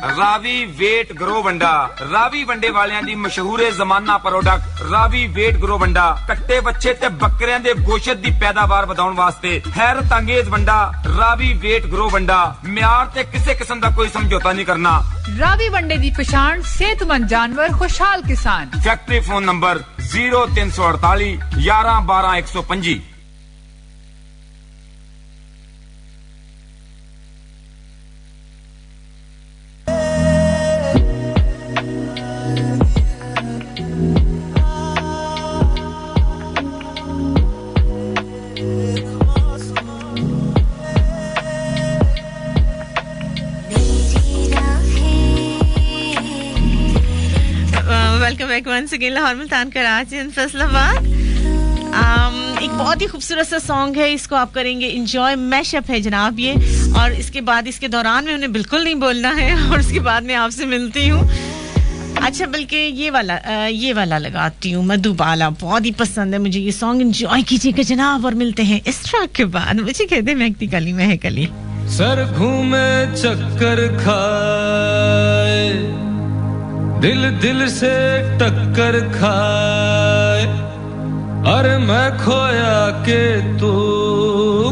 रावी वेट ग्रो वंडा, रावी वंडे वालियां दी मशहूर जमाना प्रोडक्ट रावी वेट ग्रो वंडा कट्टे बच्चे ते बकरियां दे गोशत दी पैदावार बढ़ाउण वास्ते हैरत अंगेज वंडा रावी वेट ग्रो वंडा। म्यार ते किसी किस्म दा कोई समझौता नहीं करना। रावी वंडे दी पहचान सेहतमंद जानवर, खुशहाल किसान। Factory phone number 0348 11 12 125। Welcome back once again Lahore, Multan, Karachi and Faisalabad. एक बहुत ही खूबसूरत सा सॉन्ग है, इसको आप करेंगे एंजॉय। मैशअप है जनाब ये, और इसके बाद इसके दौरान में उन्हें बिल्कुल नहीं बोलना है और उसके बाद में आपसे मिलती हूँ। अच्छा, बल्कि ये वाला लगाती हूँ, मधुबाला। बहुत ही पसंद है मुझे ये सॉन्ग। एंजॉय कीजिएगा जनाब और मिलते हैं इस ट्रैक के बाद। मुझे कहते हैं महकती कली महक अली। सर घूमे चक्कर खाए, दिल से टक्कर खाए, अरे मैं खोया के तू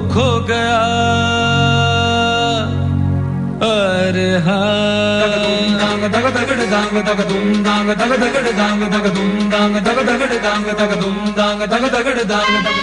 खो गया, अरे हाँ। दग दगड़ दांग दग दुम दांग दग दगड़ दांग दग दुम दांग दग दगड़ दांग दग दुम दांग दग दगड़ दांग दग।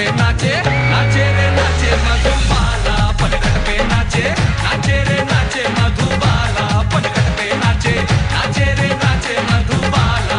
पे नाचे नाचे रे नाचे मधुबाला पलकट पे नाचे नाचे रे नाचे मधुबाला पलकट पे नाचे नाचे रे नाचे मधुबाला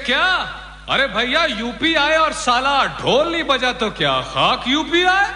क्या? अरे भैया यूपी आए और साला ढोल नहीं बजा तो क्या खाक यूपी आए?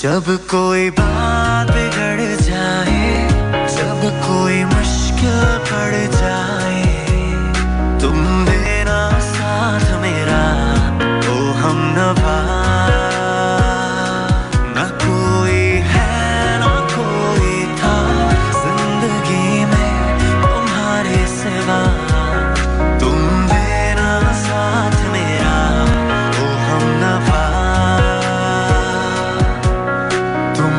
जब कोई बात बिगड़ जाए, जब कोई मुश्किल पड़ जाए, तुम देना साथ मेरा तो हम नभा। ना कोई है ना कोई था जिंदगी में तुम्हारे सिवा, तुम देना साथ मेरा तो हम नभा। तुम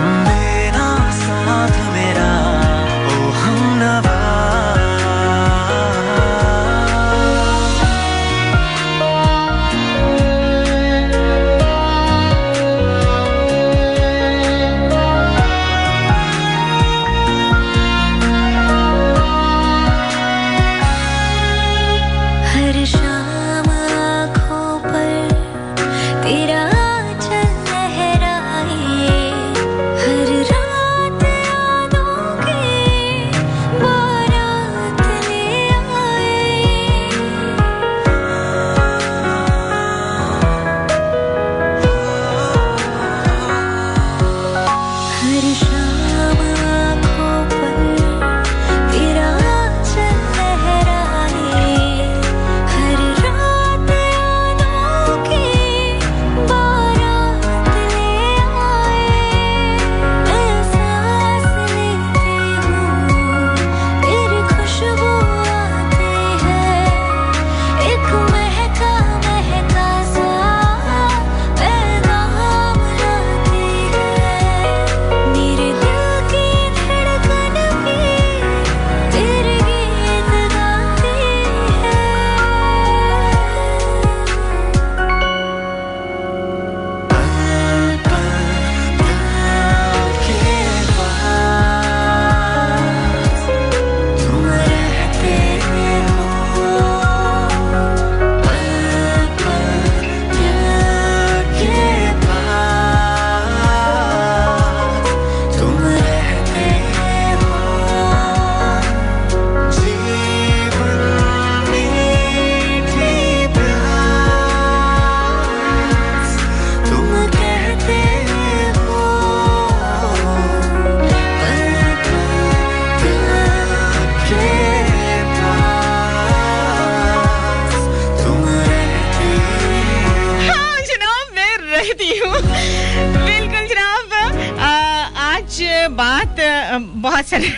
बहुत सारे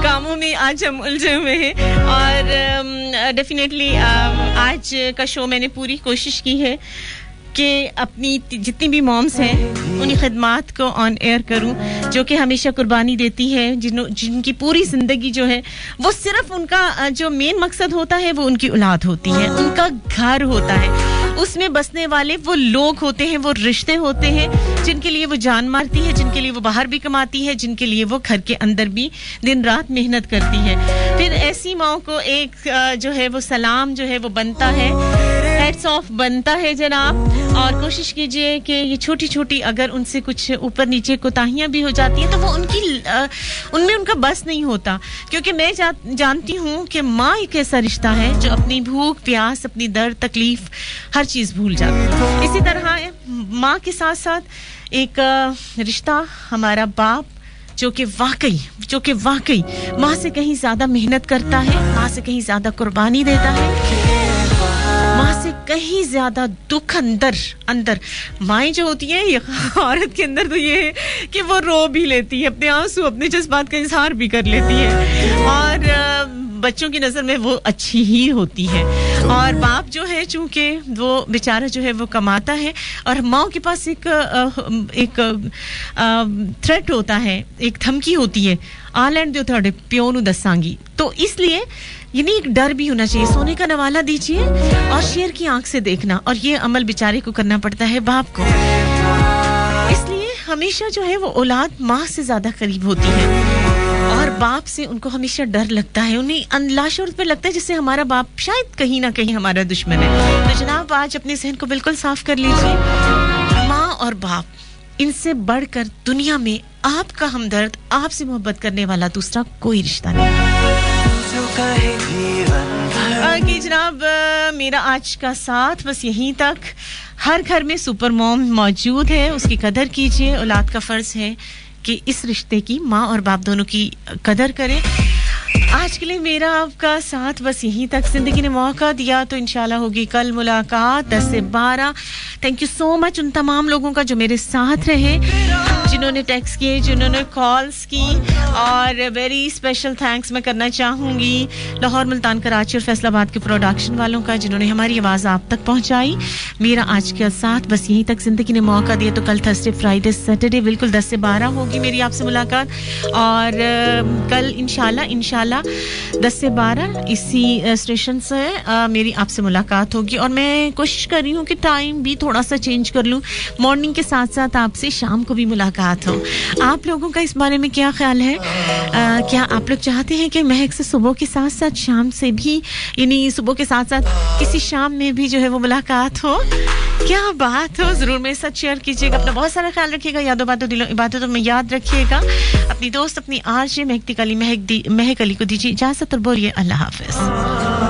कामों में आज हम उलझे हुए हैं और डेफिनेटली आज का शो मैंने पूरी कोशिश की है कि अपनी जितनी भी मॉम्स हैं उन्हीं खिदमात को ऑन एयर करूं जो कि हमेशा कुर्बानी देती है जिनकी पूरी जिंदगी जो है वो सिर्फ उनका जो मेन मकसद होता है वो उनकी औलाद होती है, उनका घर होता है, उसमें बसने वाले वो लोग होते हैं, वो रिश्ते होते हैं जिनके लिए वो जान मारती है, जिनके लिए वो बाहर भी कमाती है, जिनके लिए वो घर के अंदर भी दिन रात मेहनत करती है। फिर ऐसी माओ को एक जो है वो सलाम जो है वो बनता है, हेड्स ऑफ बनता है जनाब। और कोशिश कीजिए कि ये छोटी छोटी अगर उनसे कुछ ऊपर नीचे कोताहियां भी हो जाती हैं तो वो उनमें उनका बस नहीं होता, क्योंकि मैं जानती हूँ कि माँ एक ऐसा रिश्ता है जो अपनी भूख प्यास, अपनी दर्द तकलीफ हर चीज भूल जाती है। इसी तरह माँ के साथ साथ एक रिश्ता हमारा बाप जो कि वाकई माँ से कहीं ज्यादा मेहनत करता है, माँ से कहीं ज्यादा कुर्बानी देता है, माँ से कहीं ज्यादा दुख अंदर माएँ जो होती हैं ये औरत के अंदर तो ये है कि वो रो भी लेती है, अपने आंसू अपने जज्बात का इजहार भी कर लेती है और बच्चों की नजर में वो अच्छी ही होती है। और बाप जो है चूंकि वो बेचारा जो है वो कमाता है और माँ के पास एक थ्रेट होता है, एक धमकी होती है, आ लैंड दो थोड़े प्यो नु दसांगी, तो इसलिए यानी एक डर भी होना चाहिए। सोने का नवाला दीजिए और शेर की आंख से देखना, और ये अमल बेचारे को करना पड़ता है बाप को। इसलिए हमेशा जो है वो औलाद माँ से ज्यादा करीब होती है और बाप से उनको हमेशा डर लगता है, उन्हें लाशोर पे लगता है जैसे हमारा बाप शायद कहीं ना कहीं हमारा दुश्मन है। तो जनाब आज अपने ज़हन को बिल्कुल साफ कर लीजिए, माँ और बाप इनसे बढ़कर दुनिया में आपका हमदर्द, आपसे मोहब्बत करने वाला दूसरा कोई रिश्ता नहीं। कि जनाब मेरा आज का साथ बस यहीं तक। हर घर में सुपर मॉम मौजूद है, उसकी कदर कीजिए। औलाद का फर्ज है कि इस रिश्ते की, माँ और बाप दोनों की कदर करें। आज के लिए मेरा आपका साथ बस यहीं तक। जिंदगी ने मौका दिया तो इंशाल्लाह होगी कल मुलाकात 10 से 12। थैंक यू सो मच उन तमाम लोगों का जो मेरे साथ रहे, जिन्होंने टेक्स्ट किए, जिन्होंने कॉल्स की, और वेरी स्पेशल थैंक्स मैं करना चाहूँगी लाहौर, मुल्तान, कराची और फैसलाबाद के प्रोडक्शन वालों का जिन्होंने हमारी आवाज़ आप तक पहुँचाई। मेरा आज का साथ बस यहीं तक। जिंदगी ने मौका दिया तो कल थर्सडे, फ्राइडे, सैटरडे बिल्कुल 10 से 12 होगी मेरी आपसे मुलाकात, और कल इंशाल्लाह 10 से 12 इसी स्टेशन से मेरी आपसे मुलाकात होगी। और मैं कोशिश कर रही हूँ कि टाइम भी थोड़ा सा चेंज कर लूँ, मॉर्निंग के साथ साथ आपसे शाम को भी मुलाकात हो। आप लोगों का इस बारे में क्या ख्याल है? क्या आप लोग चाहते हैं कि महक से सुबह के साथ साथ शाम से भी, यानी सुबह के साथ साथ किसी शाम में भी जो है वो मुलाकात हो? क्या बात हो, जरूर मेरे साथ शेयर कीजिएगा। अपना बहुत सारा ख्याल रखिएगा, यादों बातों दिलों इबादतों में याद रखिएगा। अपनी दोस्त अपनी आरजे महक अली को दीजिए इजाजत और बोलिए अल्लाह हाफिज।